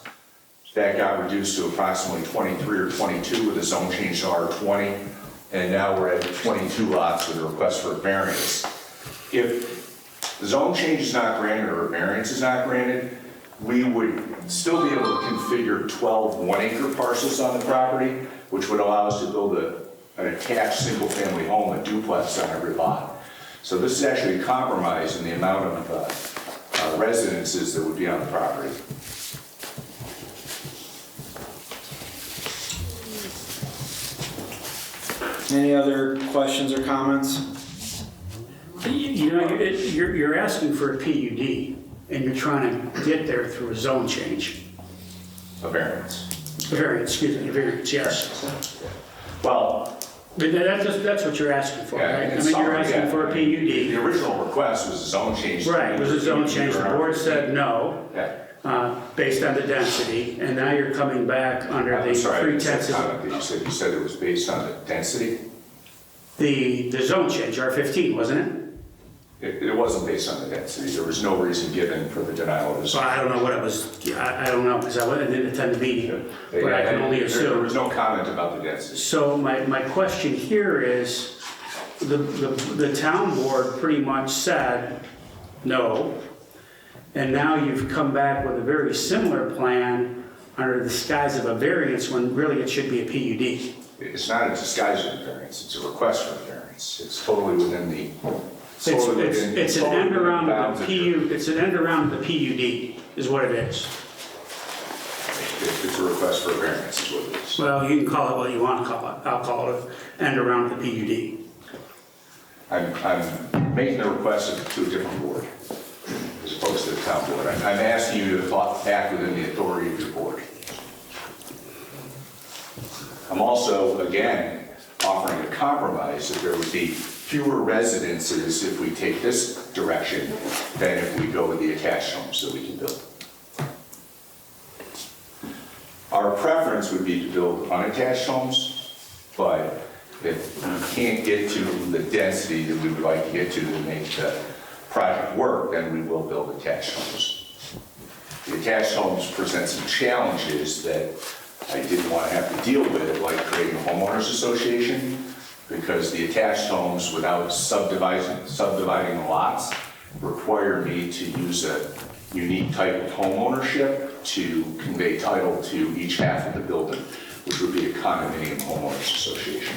That got reduced to approximately 23 or 22 with a zone change to R20. And now we're at 22 lots with a request for a variance. If the zone change is not granted or a variance is not granted, we would still be able to configure 12 1-acre parcels on the property, which would allow us to build an attached single-family home, a duplex on every lot. So this is actually a compromise in the amount of residences that would be on the property. Any other questions or comments? You know, you're asking for a PUD, and you're trying to get there through a zone change. A variance. A variance, excuse me, a variance, yes. Well, But that's what you're asking for, yeah, right? I in mean, you're summary, asking yeah. for a The PUD. original request was a zone change. Right, it was a zone change. The board said no, Yeah. based on the density, and now you're coming back under the I'm sorry, I missed that pretense of comment that you said it was based on the density. the zone change, R15, wasn't it? It wasn't based on the density. There was no reason given for the denial of the So zone. I don't know what it was, I don't know, because I didn't attend the meeting, but I can only There assume. was no comment about the density. So my question here is, the town board pretty much said no, and now you've come back with a very similar plan under the disguise of a variance when really it should be a PUD. It's not a disguise of a variance. It's a request for a variance. It's totally within the. It's an end around the PU, it's an end around the PUD, is what it is. It's a request for a variance is what it is. Well, you can call it what you want to call it. I'll call it an end around the PUD. I'm making a request to a different board as opposed to the town board. I'm asking you to act within the authority of your board. I'm also, again, offering a compromise that there would be fewer residences if we take this direction than if we go with the attached homes that we can build. Our preference would be to build unattached homes, but if we can't get to the density that we would like to get to make the project work, then we will build attached homes. The attached homes present some challenges that I didn't want to have to deal with, like creating a homeowners association, because the attached homes, without subdividing the lots, require me to use a unique type of home ownership to convey title to each half of the building, which would be a condominium homeowners association.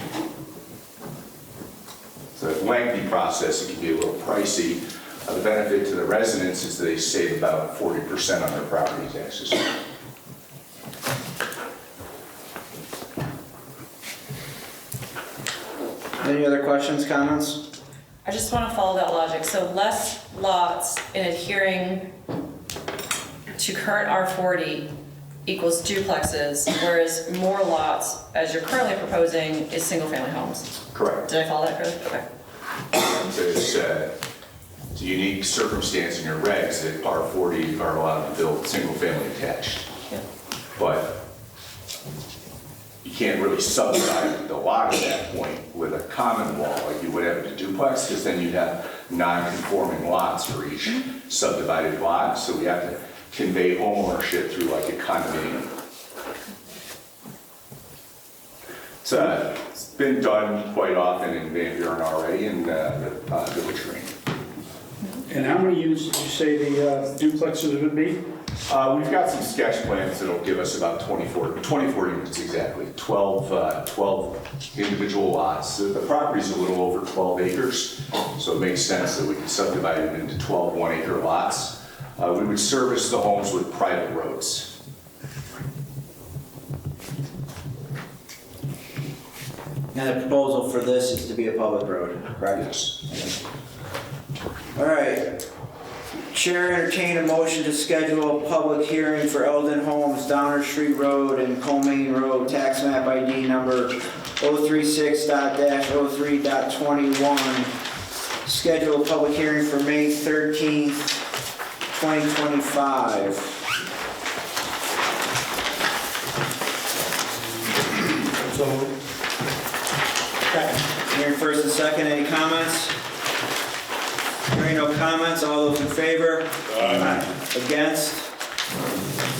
It's a lengthy process. It can be a little pricey. The benefit to the residents is that they save about 40% on their property taxes. Any other questions, comments? I just want to follow that logic. So less lots in adhering to current R40 equals duplexes, whereas more lots, as you're currently proposing, is single-family homes. Correct. Did I follow that correctly? Okay. It's a unique circumstance in your regs that R40 are allowed to build single-family attached. Yeah. But you can't really subdivide the lot at that point with a common wall like you would have in a duplex, because then you'd have non-conforming lots for each subdivided lot. So we have to convey homeownership through like a condominium. It's been done quite often in Van Buren already in the Village Green. And how many units did you say the duplexes would be? We've got some sketch plans that'll give us about 24 units exactly, 12 individual lots. So the property's a little over 12 acres, so it makes sense that we can subdivide it into 12 one-acre lots. We would service the homes with private roads. And the proposal for this is to be a public road, correct? Yes. All right. Chair entertain a motion to schedule a public hearing for Eldon Homes, Downer Street Road and Colmain Road, tax map ID number 036.03.21. Schedule a public hearing for May 13th, 2025. So, Hearing first and second, any comments? Hearing no comments, all those in favor? Aye. Against?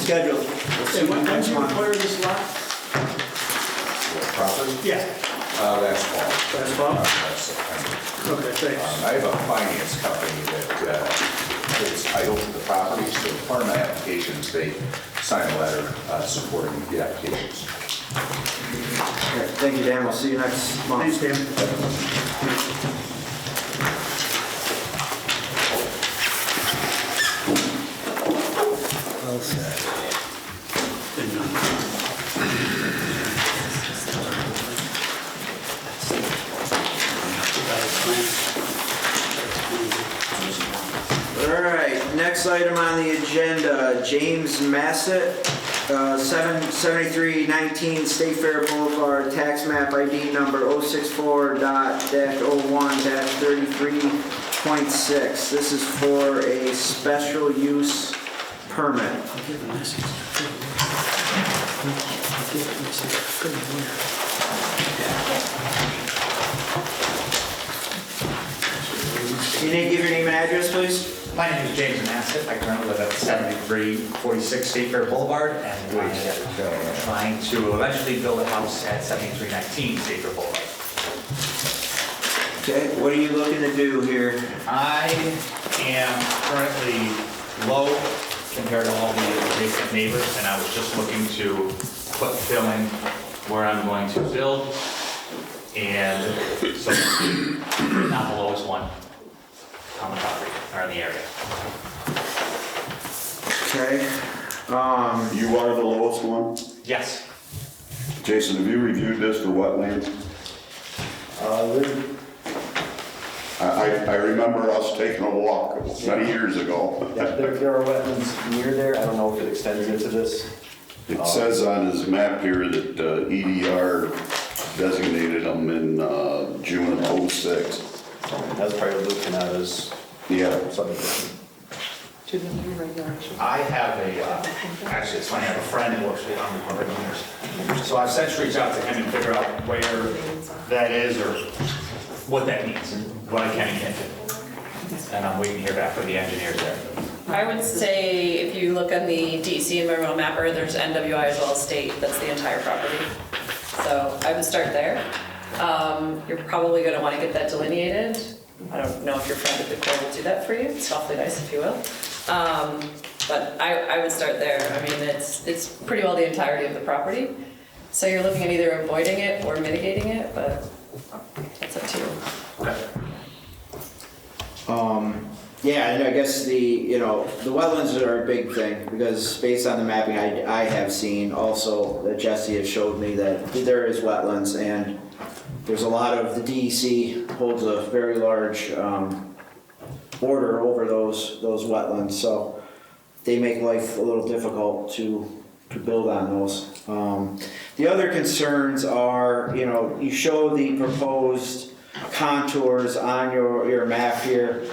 Scheduled. We'll see you when next did you month. acquire this lot? Property? Yeah. That's fall. That's fall? That's September. Okay, thanks. I have a finance company that holds title to the property, so part of my applications, they sign a letter supporting the applications. Okay, thank you, Dan. We'll see you next month. Thanks, Dan. Well said. All right, next item on the agenda, James Massett, 77319 State Fair Boulevard, tax map ID number 064-01-33.6. This is for a special use permit. Can you give your name and address, please? My name is James Massett. I currently live at 7346 State Fair Boulevard, and I'm trying to eventually build a house at 7319 State Fair Boulevard. Okay, what are you looking to do here? I am currently low compared to all the adjacent neighbors, and I was just looking to put fill in where I'm going to build, and so not the lowest one on the property or in the area. Okay, You are the lowest one? Yes. Jason, have you reviewed this for wetlands? I remember us taking a walk many years ago. Yeah, there are wetlands near there. I don't know if it extends into this. It says on his map here that EDR designated them in June of '06. That's probably Luke Canada's Yeah. subdivision. To the new regulations. I have actually it's funny, I have a friend who works with regulators. So I've since reached out to him and figure out where that is or what that means, what I can and can't do. And I'm waiting to hear back from the engineers there. I would say if you look on the DEC environmental mapper, there's NWI as well as state, that's the entire property. So I would start there. You're probably gonna wanna get that delineated. I don't know if your friend at the Corps will do that for you, it's awfully nice if you will. But I would start there. I mean, it's pretty well the entirety of the property. So you're looking at either avoiding it or mitigating it, but it's up to you. yeah, and I guess the wetlands are a big thing, because based on the mapping I have seen also, that Jesse has showed me, that there is wetlands, and there's a lot of, the DEC holds a very large border over those wetlands, so they make life a little difficult to build on those. The other concerns are, you show the proposed contours on your map here.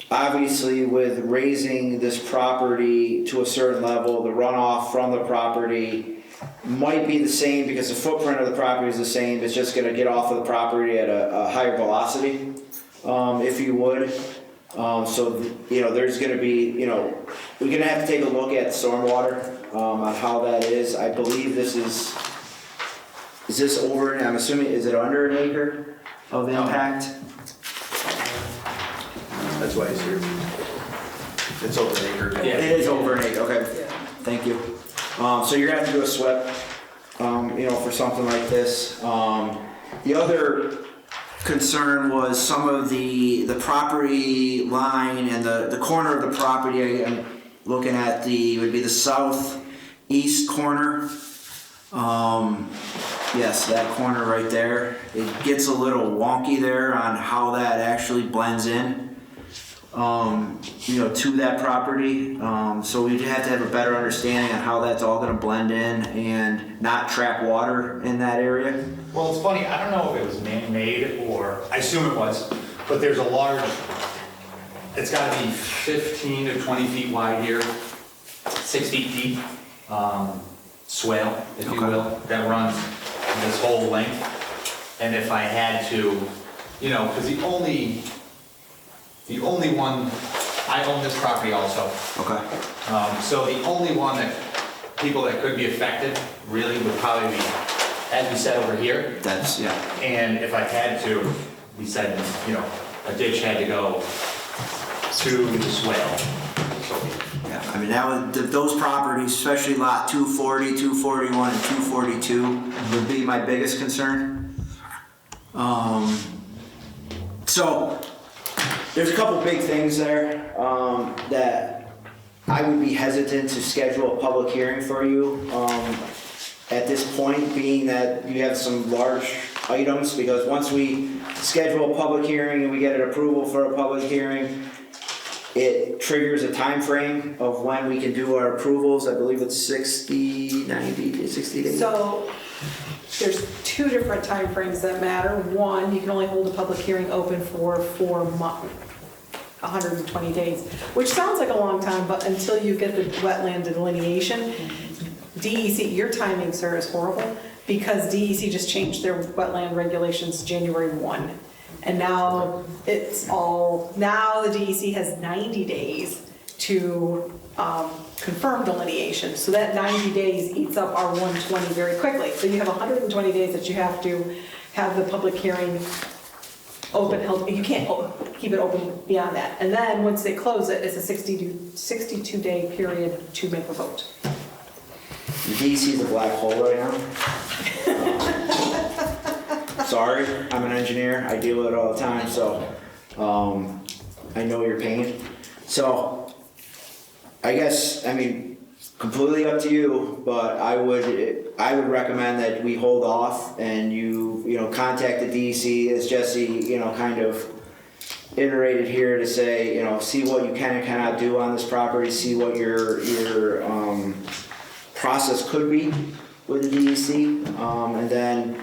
Obviously, with raising this property to a certain level, the runoff from the property might be the same, because the footprint of the property is the same. It's just going to get off of the property at a higher velocity, if you would. So there's going to be, we're going to have to take a look at stormwater, on how that is. I believe this is is this over, I'm assuming, is it under an acre of impact? That's why it's here. It's over an acre. It is over an acre, okay, thank you. So you're gonna have to do a SWIP, for something like this. The other concern was some of the property line and the corner of the property. I'm looking at would be the southeast corner. Yes, that corner right there. It gets a little wonky there on how that actually blends in, to that property. So we'd have to have a better understanding on how that's all gonna blend in and not trap water in that area. Well, it's funny, I don't know if it was man-made or, I assume it was, but there's a large, it's gotta be 15 to 20 feet wide here, 6 feet deep, swale, if you will, that runs this whole length. And if I had to, because the only one, I own this property also. Okay. So the only one people that could be affected really would probably be, as we said over here. That's, yeah. And if I had to, we said, a ditch had to go to the swale. Yeah, I mean, those properties, especially lot 240, 241, and 242 would be my biggest concern. So there's a couple big things there that I would be hesitant to schedule a public hearing for you at this point, being that you have some large items, because once we schedule a public hearing and we get an approval for a public hearing, it triggers a time frame of when we can do our approvals. I believe it's 60 days. So there's two different timeframes that matter. One, you can only hold a public hearing open for 4 months, 120 days, which sounds like a long time, but until you get the wetland delineation, DEC, your timing, sir, is horrible, because DEC just changed their wetland regulations January 1. And now the DEC has 90 days to confirm delineation. So that 90 days eats up our 120 very quickly. So you have 120 days that you have to have the public hearing open. You can't keep it open beyond that. And then once they close it, it's a 62-day period to make a vote. The DEC is a black hole right now. Sorry, I'm an engineer, I deal with it all the time, so I know your pain. So I guess, completely up to you, but I would recommend that we hold off and you contact the DEC, as Jesse, kind of iterated here, to say, see what you can and cannot do on this property, see what your process could be with the DEC, and then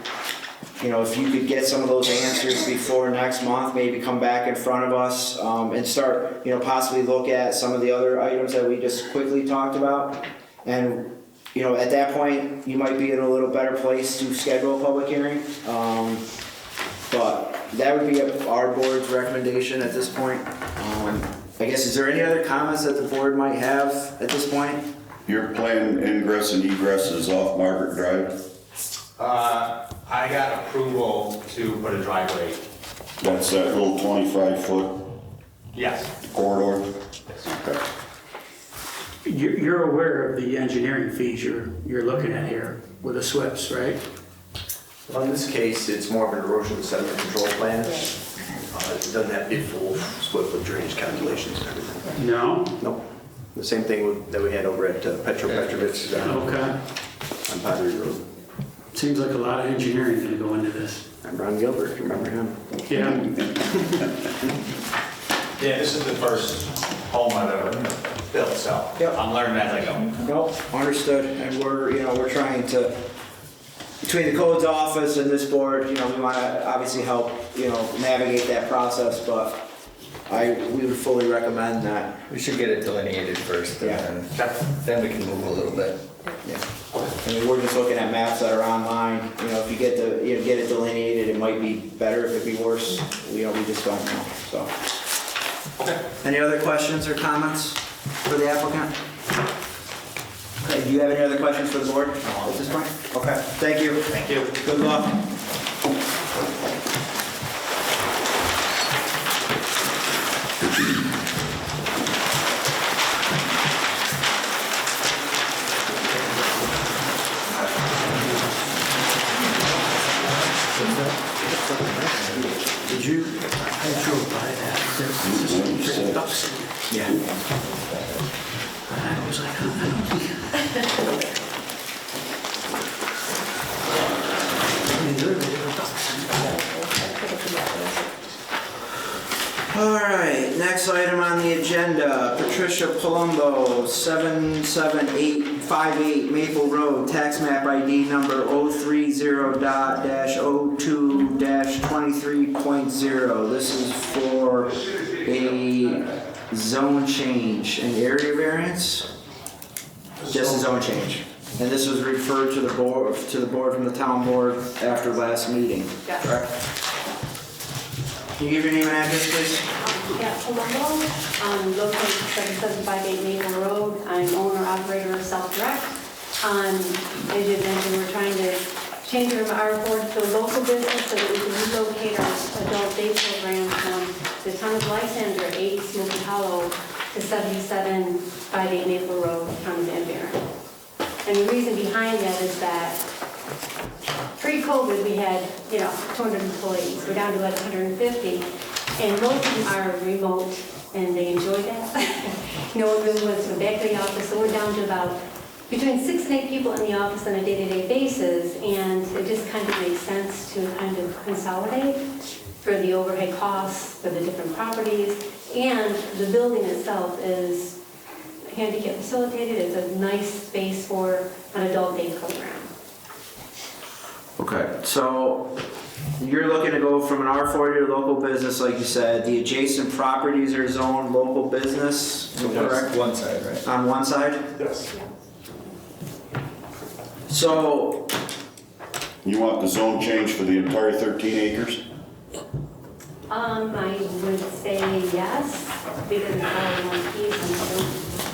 if you could get some of those answers before next month, maybe come back in front of us and start, possibly look at some of the other items that we just quickly talked about. And, at that point, you might be in a little better place to schedule a public hearing. But that would be our board's recommendation at this point. I guess, is there any other comments that the board might have at this point? Your planned ingress and egress is off Margaret Drive? I got approval to put a driveway. That's that little 25-foot Yes. corridor? Okay. You're aware of the engineering fees you're looking at here with the SWIPs, right? Well, in this case, it's more of an erosion sediment control plan. It doesn't have to be full split with drainage calculations and everything. No? Nope. The same thing that we had over at Petrovich Okay. on Pottery Road. Seems like a lot of engineering gonna go into this. I'm Ron Gilbert, remember him? Yeah. Yeah, this is the first home I've ever built, so Yep. I'm learning as I go. Nope, understood, and we're trying to, between the codes office and this board, we want to obviously help, navigate that process, but we would fully recommend that. We should get it delineated first, Yeah. and then we can move a little bit. Yeah. We're just looking at maps that are online, if you get it delineated, it might be better, it could be worse, we just don't know, so. Any other questions or comments for the applicant? Do you have any other questions for the board at this point? Okay, thank you. Thank you. Good luck. Did you, I drove by that, there's ducks in there. Yeah. I was like, I don't think. I mean, there were ducks in there. All right, next item on the agenda, Patricia Palumbo, 77858 Maple Road, tax map ID number 030-02-23.0. This is for a zone change, an area variance? Just a zone change. And this was referred to the board from the town board after last meeting, Yes. correct? Can you give your name and address, please? Yeah, Palumbo, located 7758 Maple Road. I'm owner operator of Self Direct. As you mentioned, we're trying to change it from R4 to a local business so that we can relocate our adult day program from the town of Lysander, 8 Smoky Hollow, to 7758 Maple Road, town of Van Buren. And the reason behind that is that pre-COVID, we had, 200 employees. We're down to like 150, and most of them are remote, and they enjoy that. No one really wants to go back to the office, so we're down to about between 6 and 8 people in the office on a day-to-day basis, and it just kind of makes sense to kind of consolidate for the overhead costs for the different properties, and the building itself is handicap facilitated. It's a nice space for an adult day program. Okay, so you're looking to go from an R40 to local business, like you said. The adjacent properties are zoned local business, correct? One side, right? On one side? Yes. So, You want the zone change for the entire 13 acres? I would say yes, because it's all in one piece and I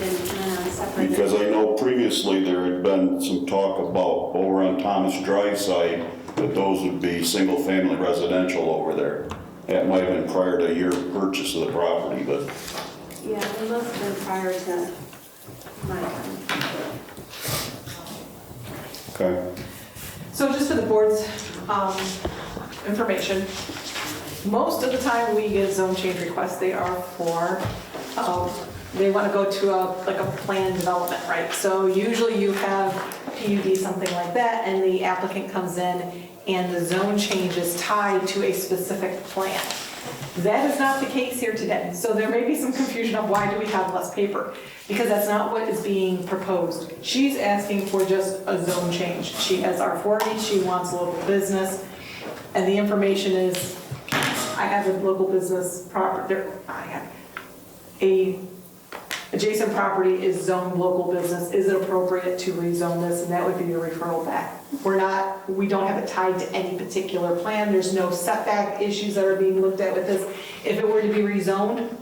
didn't plan on separating. Because I know previously there had been some talk about over on Thomas Drive side, that those would be single-family residential over there. That might have been prior to your purchase of the property, but Yeah, it must have been prior to my time. okay. So just for the board's information, most of the time we get zone change requests, they are for, they want to go to a planned development, right? So usually you have PUD, something like that, and the applicant comes in and the zone change is tied to a specific plan. That is not the case here today. So there may be some confusion of why do we have less paper? Because that's not what is being proposed. She's asking for just a zone change. She has R40, she wants local business, and the information is, I have a local business property, I have a adjacent property is zoned local business. Is it appropriate to rezone this? And that would be your referral back. We don't have it tied to any particular plan. There's no setback issues that are being looked at with this. If it were to be rezoned,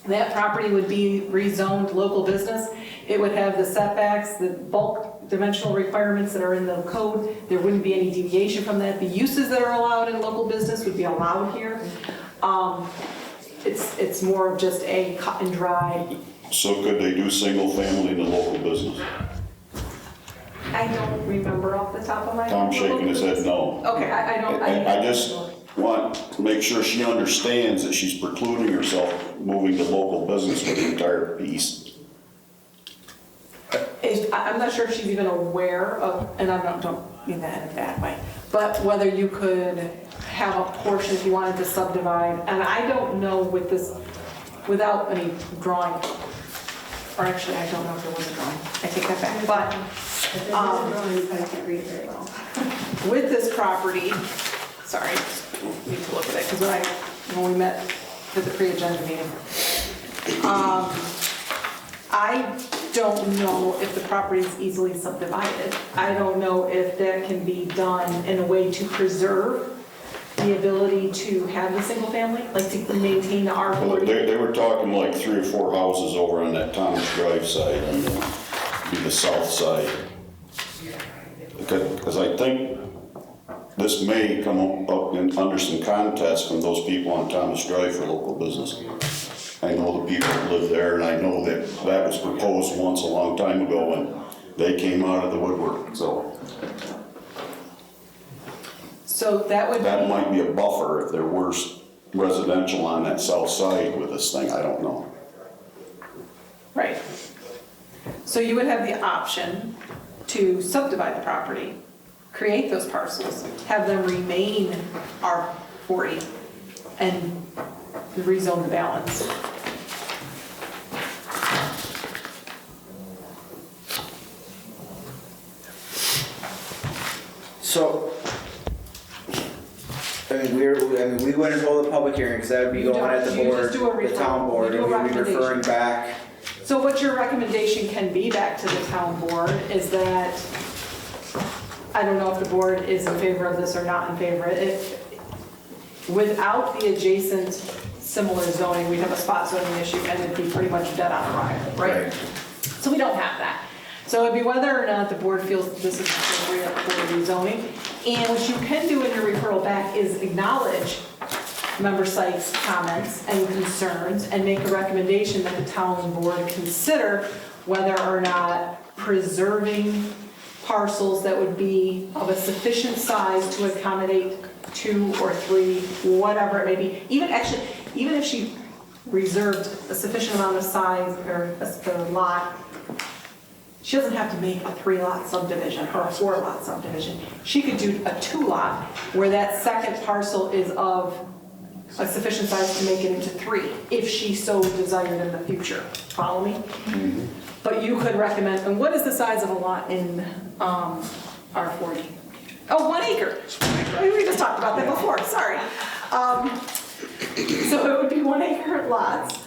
that property would be rezoned local business. It would have the setbacks, the bulk dimensional requirements that are in the code. There wouldn't be any deviation from that. The uses that are allowed in local business would be allowed here. It's more of just a cut and dry. So could they do single-family in the local business? I don't remember off the top of my head. Tom's shaking his head no. Okay, I don't. I just want to make sure she understands that she's precluding herself moving to local business for the entire piece. I'm not sure if she's even aware of, and I don't mean that in a bad way, but whether you could have a portion if you wanted to subdivide, and I don't know with this, without any drawing, or actually I don't know if there was a drawing, I take that back, but I can't read it very well. with this property, sorry, need to look at it, because when we met at the pre-agenda meeting, I don't know if the property is easily subdivided. I don't know if that can be done in a way to preserve the ability to have the single family, like to maintain the Well, R40. they were talking like 3 or 4 houses over on that Thomas Drive side, and be the south side. Because I think this may come up under some contest from those people on Thomas Drive for local business. I know the people that live there, and I know that that was proposed once a long time ago, and they came out of the woodwork, so. So that would That be, might be a buffer if there were residential on that south side with this thing, I don't know. right. So you would have the option to subdivide the property, create those parcels, have them remain R40, and rezone the balance. So, we wouldn't hold a public hearing, because that would be You going at the don't, you board, just do a the town referral. board, You do and a we'd be referring recommendation. back. So what your recommendation can be back to the town board is that, I don't know if the board is in favor of this or not in favor. Without the adjacent similar zoning, we'd have a spot zoning issue and it'd be pretty much dead on arrival, right? So we don't have that. So it'd be whether or not the board feels this is appropriate for rezoning. And what you can do in your referral back is acknowledge member sites' comments and concerns and make a recommendation that the town board consider whether or not preserving parcels that would be of a sufficient size to accommodate 2 or 3, whatever it may be. Even if she reserved a sufficient amount of size or a lot, she doesn't have to make a 3-lot subdivision or a 4-lot subdivision. She could do a 2-lot where that second parcel is of a sufficient size to make it into 3, if she so desired in the future. Follow me? Mm-hmm. But you could recommend, and what is the size of a lot in R40? Oh, 1 acre. We just talked about that before, sorry. So it would be 1 acre lots.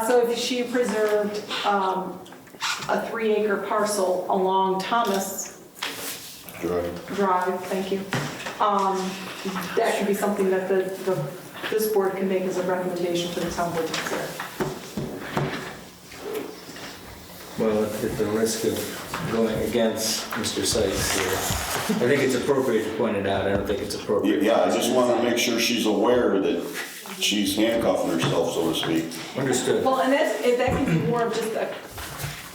So if she preserved a 3-acre parcel along Thomas Drive, thank you. That could be something that this board can make as a recommendation for the town board to consider. Well, at the risk of going against Mr. Sykes here, I think it's appropriate to point it out. I don't think it's appropriate. Yeah, I just want to make sure she's aware that she's handcuffing herself, so to speak. Understood. Well, and that can be more of just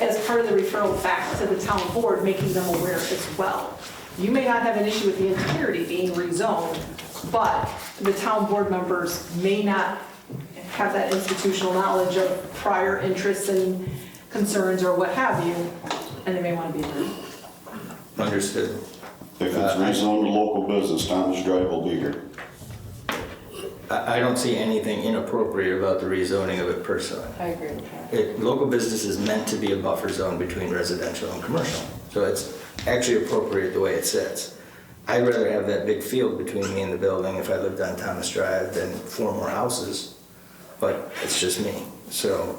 as part of the referral back to the town board, making them aware as well. You may not have an issue with the entirety being rezoned, but the town board members may not have that institutional knowledge of prior interests and concerns or what have you, and they may want to be heard. Understood. If it's rezoned to local business, Thomas Drive will be here. I don't see anything inappropriate about the rezoning of it personally. I agree with that. Local business is meant to be a buffer zone between residential and commercial. So it's actually appropriate the way it sits. I'd rather have that big field between me and the building if I lived on Thomas Drive than 4 more houses, but it's just me. So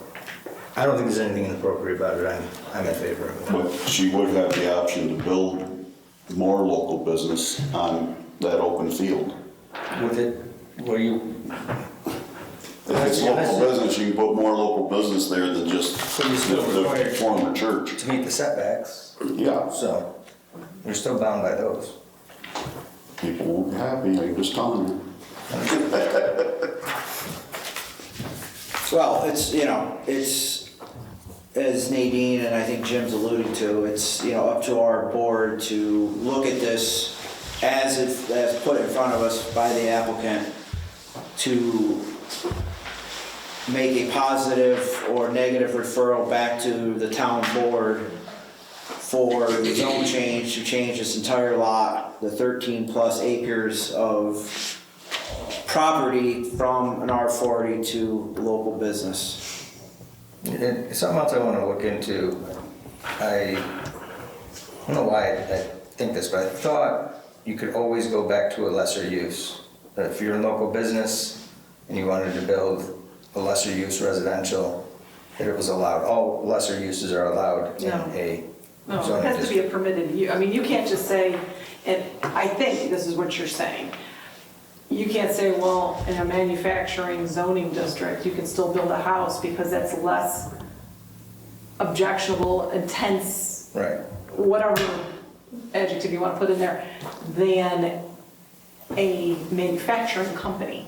I don't think there's anything inappropriate about it. I'm in favor of it. But she would have the option to build more local business on that open field. With it, where you... If it's local business, you can put more local business there than just But you're still the required former church. to meet the setbacks, Yeah, so you're still bound by those. people won't be happy, I'm just telling you. Well, it's, as Nadine and I think Jim's alluding to, it's, up to our board to look at this as put in front of us by the applicant to make a positive or negative referral back to the town board for the zone change to change this entire lot, the 13+ acres of property from an R40 to local business. And something else I want to look into, I don't know why I think this, but I thought you could always go back to a lesser use. That if you're in local business and you wanted to build a lesser use residential, that it was allowed. All lesser uses are allowed in a No, it zoning has to be district. a permitted use. I mean, you can't just say, and I think this is what you're saying. You can't say, well, in a manufacturing zoning district, you can still build a house because that's less objectionable, intense Right. whatever adjective you want to put in there, than a manufacturing company.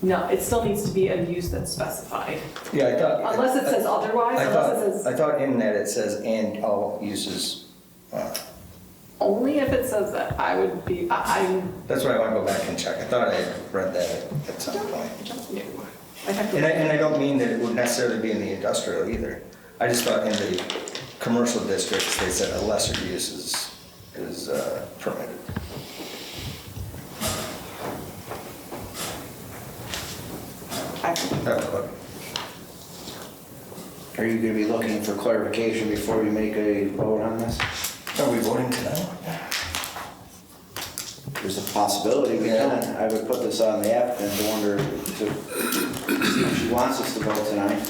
No, it still needs to be a use that's specified. Yeah, I thought. Unless it says otherwise, unless it says, I thought in that it says and all uses. only if it says that, I would be, That's why I want to go back and check. I thought I had read that at some point. I have to. And I don't mean that it would necessarily be in the industrial either. I just thought in the commercial districts, they said a lesser use is permitted. Are you gonna be looking for clarification before you make a vote on this? Are we voting tonight? There's a possibility we Yeah. can. I would put this on the applicant to wonder see if she wants us to vote tonight.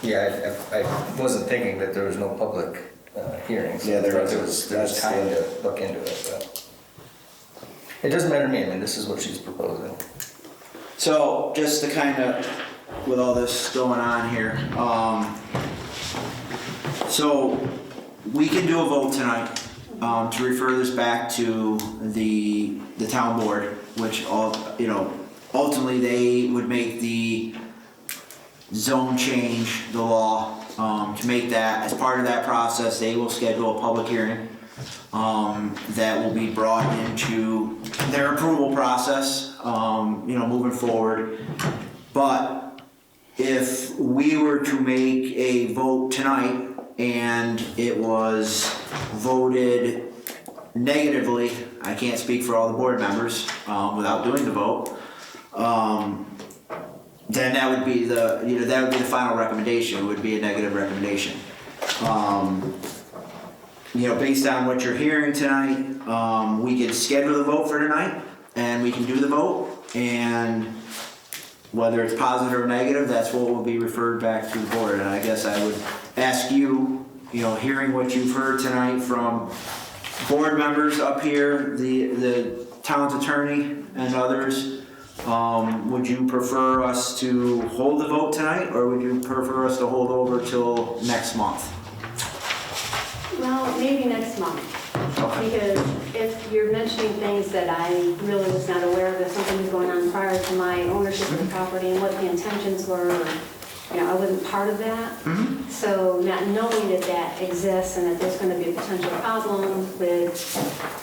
Yeah, I wasn't thinking that there was no public hearings. Yeah, there I thought is. there was time to look into it, but. It doesn't matter to me, I mean, this is what she's proposing. So, just to kind of, with all this going on here, so we can do a vote tonight to refer this back to the town board, which ultimately they would make the zone change, the law. To make that, as part of that process, they will schedule a public hearing that will be brought into their approval process, moving forward. But if we were to make a vote tonight and it was voted negatively, I can't speak for all the board members without doing the vote, then that would be the final recommendation. It would be a negative recommendation. Based on what you're hearing tonight, we could schedule the vote for tonight, and we can do the vote, and whether it's positive or negative, that's what will be referred back to the board. And I guess I would ask you, hearing what you've heard tonight from board members up here, the town's attorney and others, would you prefer us to hold the vote tonight, or would you prefer us to hold over till next month? Well, maybe next month. Okay. Because if you're mentioning things that I really was not aware of, that something was going on prior to my ownership of the property and what the intentions were, I wasn't part of that. Mm-hmm. So not knowing that that exists and that there's going to be a potential problem with,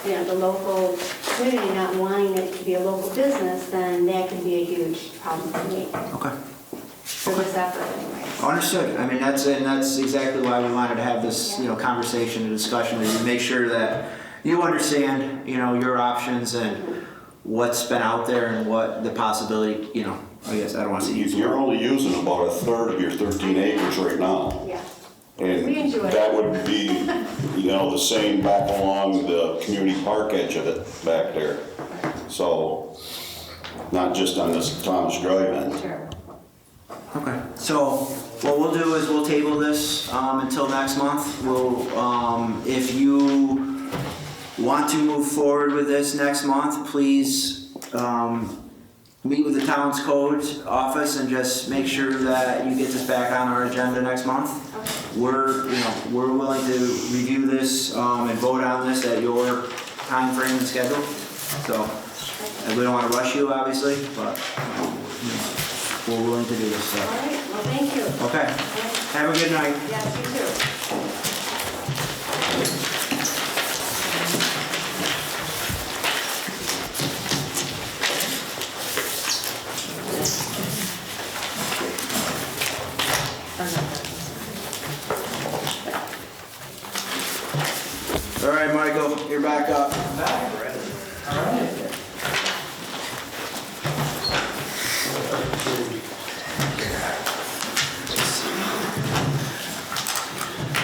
the local community not wanting it to be a local business, then that could be a huge problem for me. Okay. For this effort anyway. Understood. I mean, that's exactly why we wanted to have this, conversation and discussion with you, make sure that you understand, your options and what's been out there and what the possibility, I guess I don't want to say You're only using about a third of your 13 acres right now. Yeah. And We enjoy it. that would be, the same back along the community park edge of it back there. So, not just on this Thomas Drive end. Sure. Okay, so what we'll do is we'll table this until next month. We'll, if you want to move forward with this next month, please meet with the town's code office and just make sure that you get this back on our agenda next month. Okay. We're willing to review this and vote on this at your time frame and schedule. So, and we don't want to rush you, obviously, but we're willing to do this. So. All right, well, thank you. Okay. Have a good night. Yes, you too. All right, Michael, you're back up. Back, Brett. All right.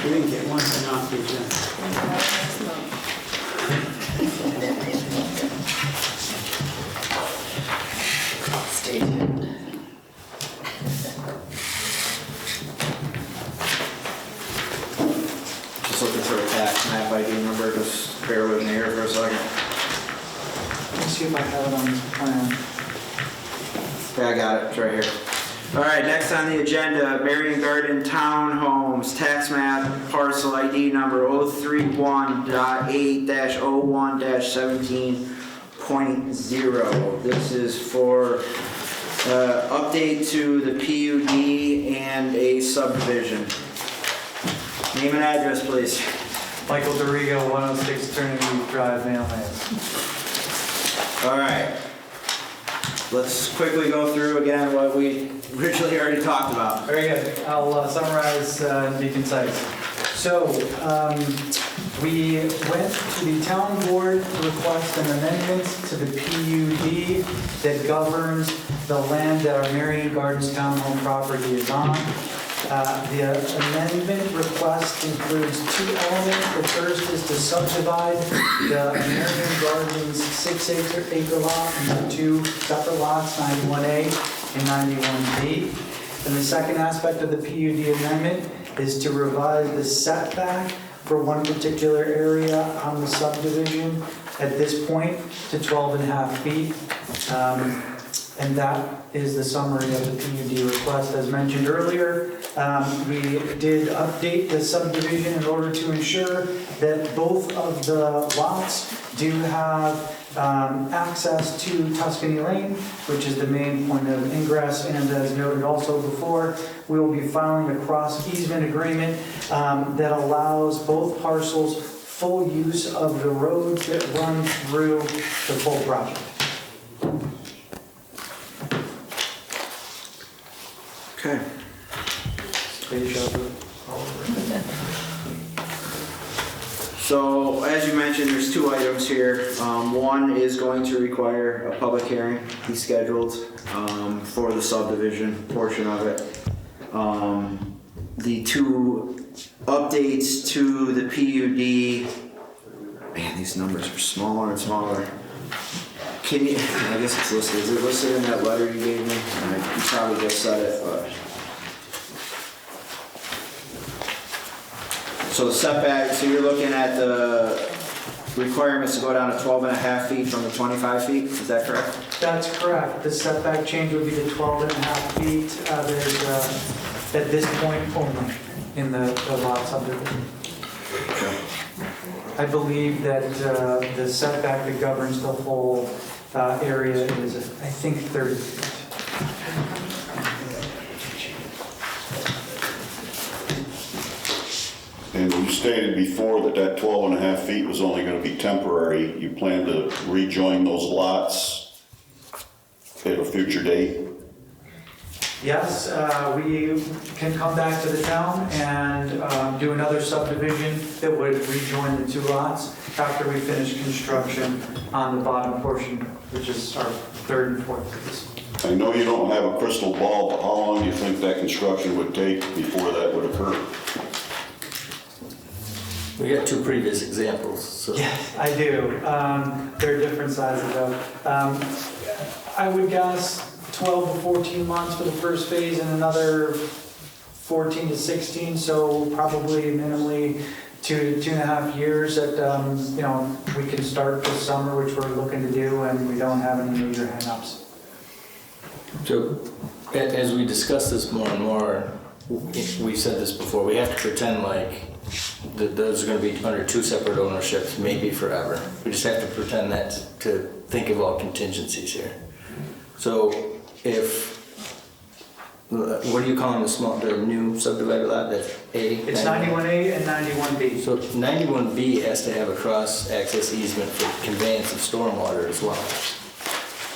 We didn't get one thing off the agenda. Stay tuned. Just looking for a tax map ID number. Just bear with me here for a second. Let's see if I have it on this plan. Yeah, I got it. It's right here. All right, next on the agenda, Marion Garden Townhomes, tax map, parcel ID number 031.8-01-17.0. This is for update to the PUD and a subdivision. Name and address, please. Michael Dorigo, 106 Turning Leaf Drive, Manlius. All right. Let's quickly go through again what we originally already talked about. Very good. I'll summarize and be concise. So, we went to the town board to request an amendment to the PUD that governs the land that our Marion Gardens townhome property is on. The amendment request includes two elements. The first is to subdivide the Marion Gardens 6-acre lot into two separate lots, 91A and 91B. And the second aspect of the PUD amendment is to revise the setback for one particular area on the subdivision at this point to 12.5 feet. And that is the summary of the PUD request. As mentioned earlier, we did update the subdivision in order to ensure that both of the lots do have access to Tuscany Lane, which is the main point of ingress. And as noted also before, we will be filing a cross easement agreement that allows both parcels full use of the roads that run through the full project. Okay. So, as you mentioned, there's two items here. One is going to require a public hearing, be scheduled for the subdivision portion of it. The two updates to the PUD, man, these numbers are smaller and smaller. Can you, I guess it's listed, is it listed in that letter you gave me? You probably just said it, but. So the setback, so you're looking at the requirements to go down to 12.5 feet from the 25 feet, is that correct? That's correct. The setback change would be to 12.5 feet. There's, at this point only, in the lot subdivision. I believe that the setback that governs the whole area is, I think, 30 feet. And you stated before that that 12.5 feet was only going to be temporary. You plan to rejoin those lots at a future date? Yes, we can come back to the town and do another subdivision that would rejoin the two lots after we finish construction on the bottom portion, which is our third and fourth phase. I know you don't have a crystal ball, but how long do you think that construction would take before that would occur? We got two previous examples, so. Yes, I do. They're different sizes though. I would guess 12 to 14 months for the first phase and another 14 to 16, so probably minimally 2 to 2.5 years that we can start this summer, which we're looking to do, and we don't have any major hang-ups. So, as we discuss this more and more, we've said this before, we have to pretend like those are going to be under two separate ownerships, maybe forever. We just have to pretend that to think of all contingencies here. So, what are you calling the new subdivided lot? That's A? It's 91A and 91B. So 91B has to have a cross-access easement for conveyance of stormwater as well.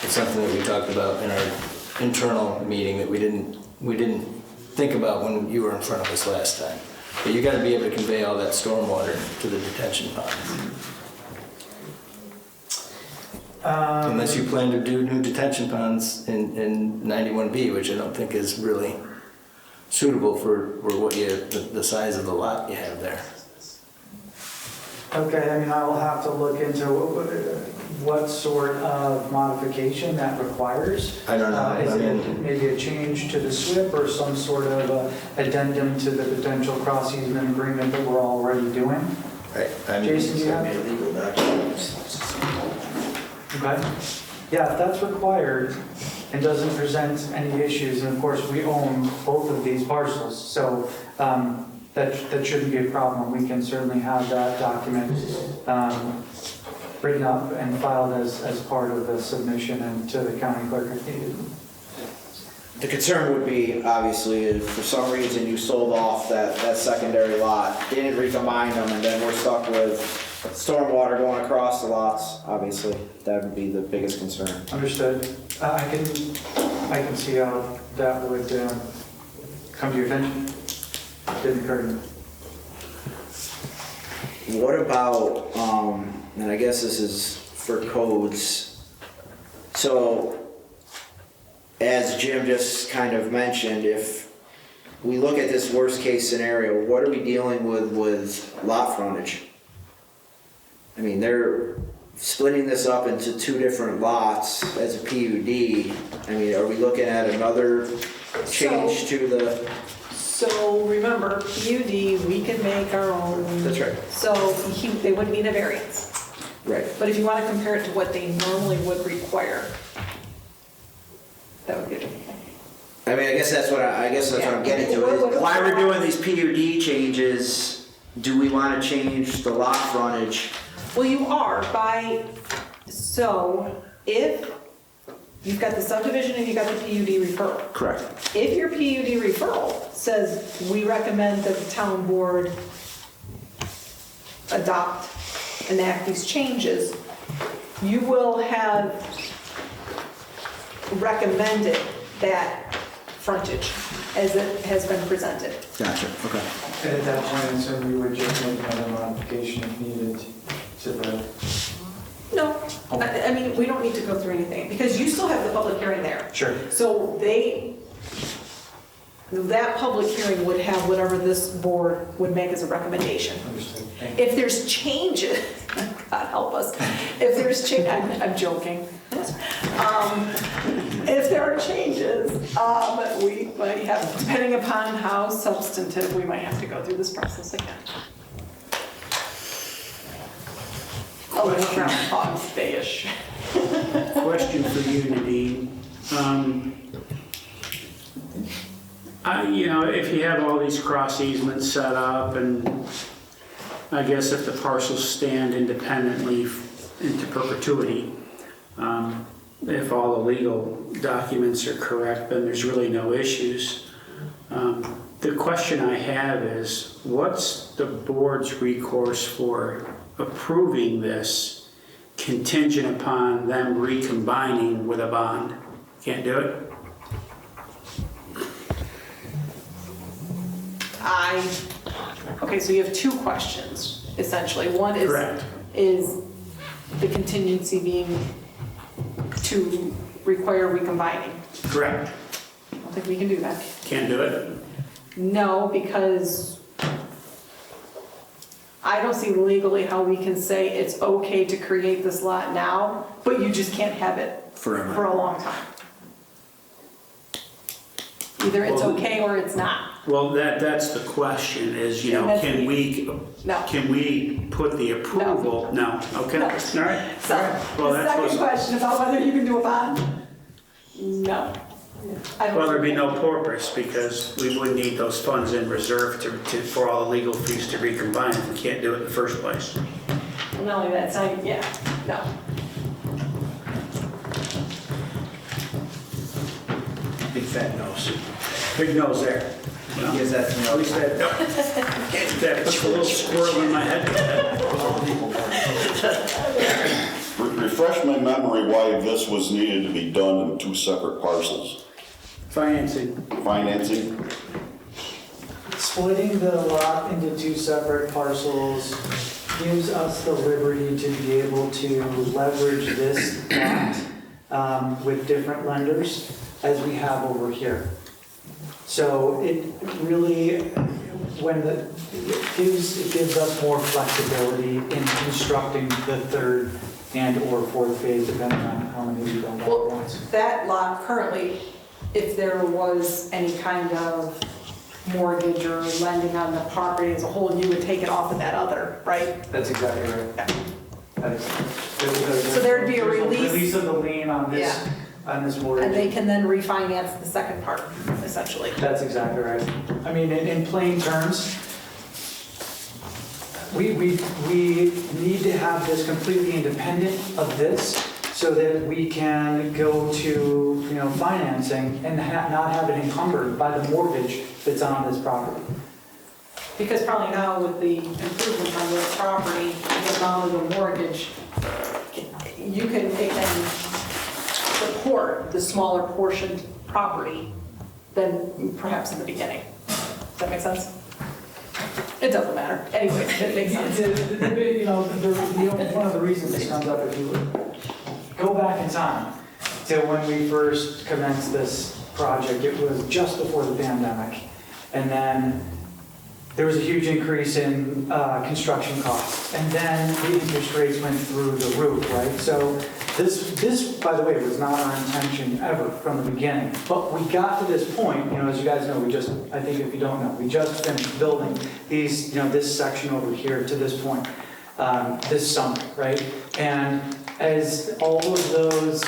It's something that we talked about in our internal meeting that we didn't think about when you were in front of us last time. But you got to be able to convey all that stormwater to the detention pond. Unless you plan to do new detention ponds in 91B, which I don't think is really suitable for what the size of the lot you have there. Okay, I mean, I will have to look into what sort of modification that requires. I don't know. Is it maybe a change to the SWIP or some sort of addendum to the potential cross easement agreement that we're already doing? Right. Jason, do you have? Legal documents. Okay. Yeah, if that's required, and doesn't present any issues. And of course, we own both of these parcels, so that shouldn't be a problem. We can certainly have that document written up and filed as part of the submission and to the county clerk if needed. The concern would be, obviously, if for some reason you sold off that secondary lot, didn't recombine them, and then we're stuck with stormwater going across the lots, obviously, that would be the biggest concern. Understood. I can see how that would come to your attention. Didn't occur to me. What about, and I guess this is for codes, so as Jim just kind of mentioned, if we look at this worst case scenario, what are we dealing with lot frontage? I mean, they're splitting this up into 2 different lots as a PUD. I mean, are we looking at another change to the? So remember, PUD, we can make our own. That's right. So they wouldn't need a variance. Right. But if you want to compare it to what they normally would require, that would be different. I mean, I guess that's what I'm getting to. Is why we're doing these PUD changes, do we want to change the lot frontage? Well, you are so if you've got the subdivision and you've got the PUD referral. Correct. If your PUD referral says, we recommend that the town board enact these changes, you will have recommended that frontage as it has been presented. Gotcha, okay. And at that point, so we would just make another modification if needed to the... No, I mean, we don't need to go through anything, because you still have the public hearing there. Sure. So that public hearing would have whatever this board would make as a recommendation. Understood. Thank you. If there's changes, God help us, if there's I'm joking. If there are changes, we might have, depending upon how substantive, we might have to go through this process again. A little Groundhog Day-ish. Question for you, Nadine. If you have all these cross easements set up, and I guess if the parcels stand independently into perpetuity, if all the legal documents are correct, then there's really no issues. The question I have is, what's the board's recourse for approving this contingent upon them recombining with a bond? Can't do it? Okay, so you have 2 questions, essentially. One is, Correct. is the contingency being to require recombining. Correct. I don't think we can do that. Can't do it? No, because I don't see legally how we can say it's okay to create this lot now, but you just can't have it Forever. for a long time. Either it's okay or it's not. Well, that's the question is, And that's can we put the approval? No. Okay. No. All right. So, All right. Well, the that's second question about whether you can do a bond? No. I don't Well, there'd be think- no purpose because we would need those funds in reserve for all the legal fees to recombine if we can't do it in the first place. Not only that, it's not, yeah, no. Big fat nose. Big nose there. Gives that to me all At the least time. that puts a little squirrel in my head. Refresh my memory why this was needed to be done in 2 separate parcels. Financing. Financing? Splitting the lot into 2 separate parcels gives us the liberty to be able to leverage this lot with different lenders as we have over here. So it really, it gives us more flexibility in constructing the 3rd and or 4th phase, depending on how many we build out at once. That lot currently, if there was any kind of mortgage or lending on the property as a whole, you would take it off of that other, right? That's exactly right. Yeah. That is- So there'd be a there's release- Release of the lien on this Yeah. on this mortgage. And they can then refinance the second part, essentially. That's exactly right. I mean, in plain terms, we need to have this completely independent of this so that we can go to, financing and not have it encumbered by the mortgage that's on this property. Because probably now with the improvements on this property, the amount of the mortgage, you can support the smaller portioned property than perhaps in the beginning. Does that make sense? It doesn't matter. Anyway, it makes sense. One of the reasons this comes up, if you would go back in time to when we first commenced this project, it was just before the pandemic. And then there was a huge increase in construction costs. And then the interest rates went through the roof, right? So this, by the way, was not our intention ever from the beginning. But we got to this point, as you guys know, I think if you don't know, we just finished building these, this section over here to this point, this summer, right? And as all of those,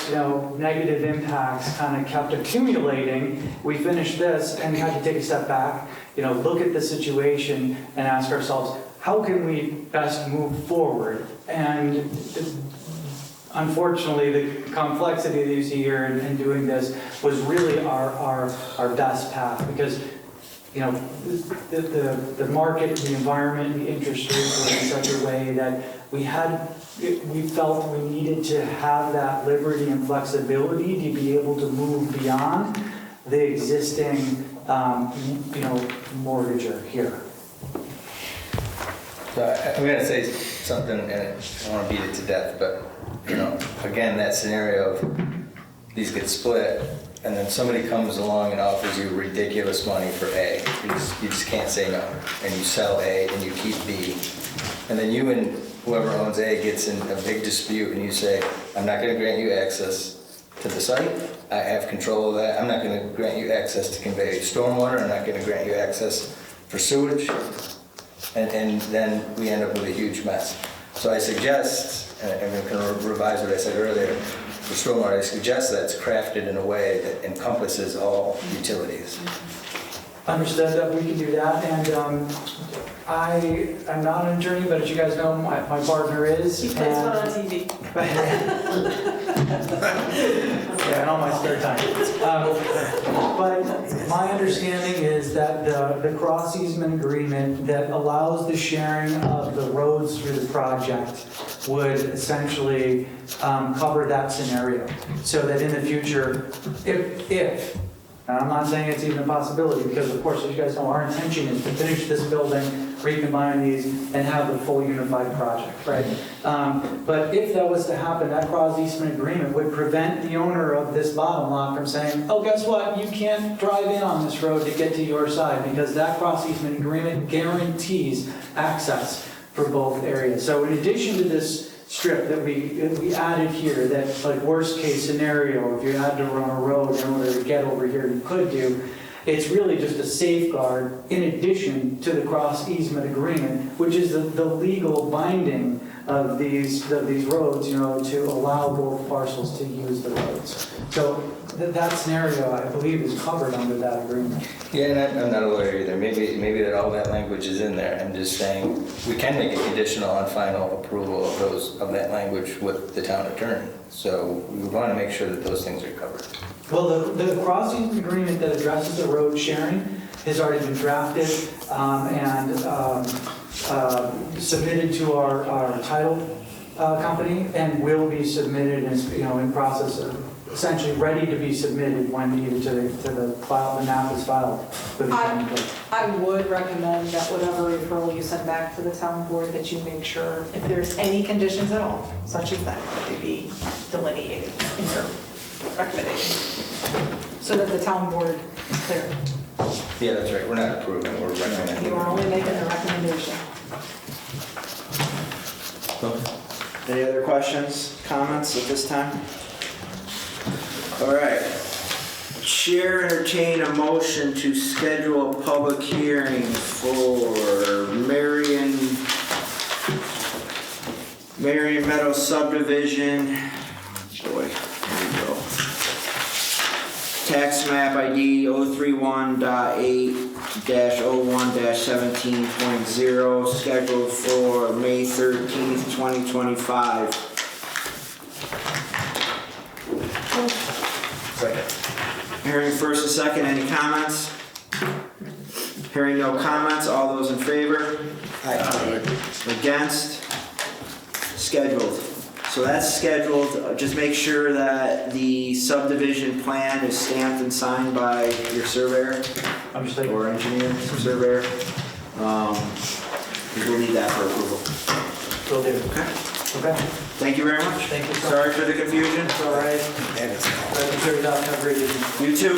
negative impacts kind of kept accumulating, we finished this and had to take a step back, look at the situation and ask ourselves, how can we best move forward? And unfortunately, the complexity that you see here in doing this was really our best path, because the market, the environment, the interest rates were in such a way that we felt we needed to have that liberty and flexibility to be able to move beyond the existing, mortgager here. So I'm going to say something, and I don't want to beat it to death, but, again, that scenario of these get split, and then somebody comes along and offers you ridiculous money for A. You just can't say no. And you sell A and you keep B. And then you and whoever owns A gets in a big dispute and you say, I'm not going to grant you access to the site. I have control of that. I'm not going to grant you access to convey stormwater. I'm not going to grant you access for sewage. And then we end up with a huge mess. So I suggest, and I'm going to revise what I said earlier, for stormwater, I suggest that it's crafted in a way that encompasses all utilities. Understood that we can do that, and I'm not an attorney, but as you guys know, my partner is. He plays one on TV. Yeah, in all my spare time. But my understanding is that the cross easement agreement that allows the sharing of the roads through the project would essentially cover that scenario. So that in the future, if and I'm not saying it's even a possibility, because of course, as you guys know, our intention is to finish this building, recombine these, and have the full unified project, right? But if that was to happen, that cross easement agreement would prevent the owner of this bottom lot from saying, oh, guess what? You can't drive in on this road to get to your side, because that cross easement agreement guarantees access for both areas. So in addition to this strip that we added here, that like worst case scenario, if you had to run a road in order to get over here, you could do, it's really just a safeguard in addition to the cross easement agreement, which is the legal binding of these roads, to allow both parcels to use the roads. So that scenario, I believe, is covered under that agreement. Yeah, and I'm not a lawyer either. Maybe that all that language is in there. I'm just saying we can make a conditional on final approval of that language with the town attorney. So we want to make sure that those things are covered. Well, the cross easement agreement that addresses the road sharing has already been drafted and submitted to our title company, and will be submitted in process of essentially ready to be submitted when needed to the file. The map is filed with the town clerk. I would recommend that whatever referral you send back to the town board, that you make sure if there's any conditions at all, such as that they be delineated in your recommendation, so that the town board is clear. Yeah, that's right. We're not approving, we're recommending. You are only making a recommendation. Any other questions, comments at this time? All right. Chair entertain a motion to schedule a public hearing for Marion Meadow subdivision. Boy, here we go. tax map ID 031.8-01-17.0, scheduled for May 13th, 2025. Second. Hearing first and second, any comments? Hearing no comments, all those in favor? Aye. Against? Scheduled. So that's scheduled. Just make sure that the subdivision plan is stamped and signed by your surveyor or engineer, surveyor. We'll need that for approval. Will do. Okay. Okay. Thank you very much. Thank you so Sorry for the confusion. It's all right. Glad you figured out how great it is. You too.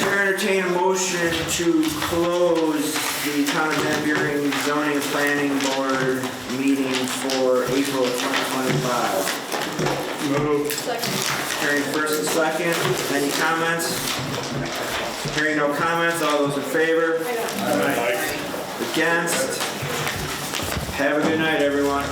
Chair entertain a motion to close the Town of Van Buren Zoning and Planning Board meeting for April of 2025. Second. Hearing first and second, any comments? Hearing no comments, all those in favor? Against? Have a good night, everyone.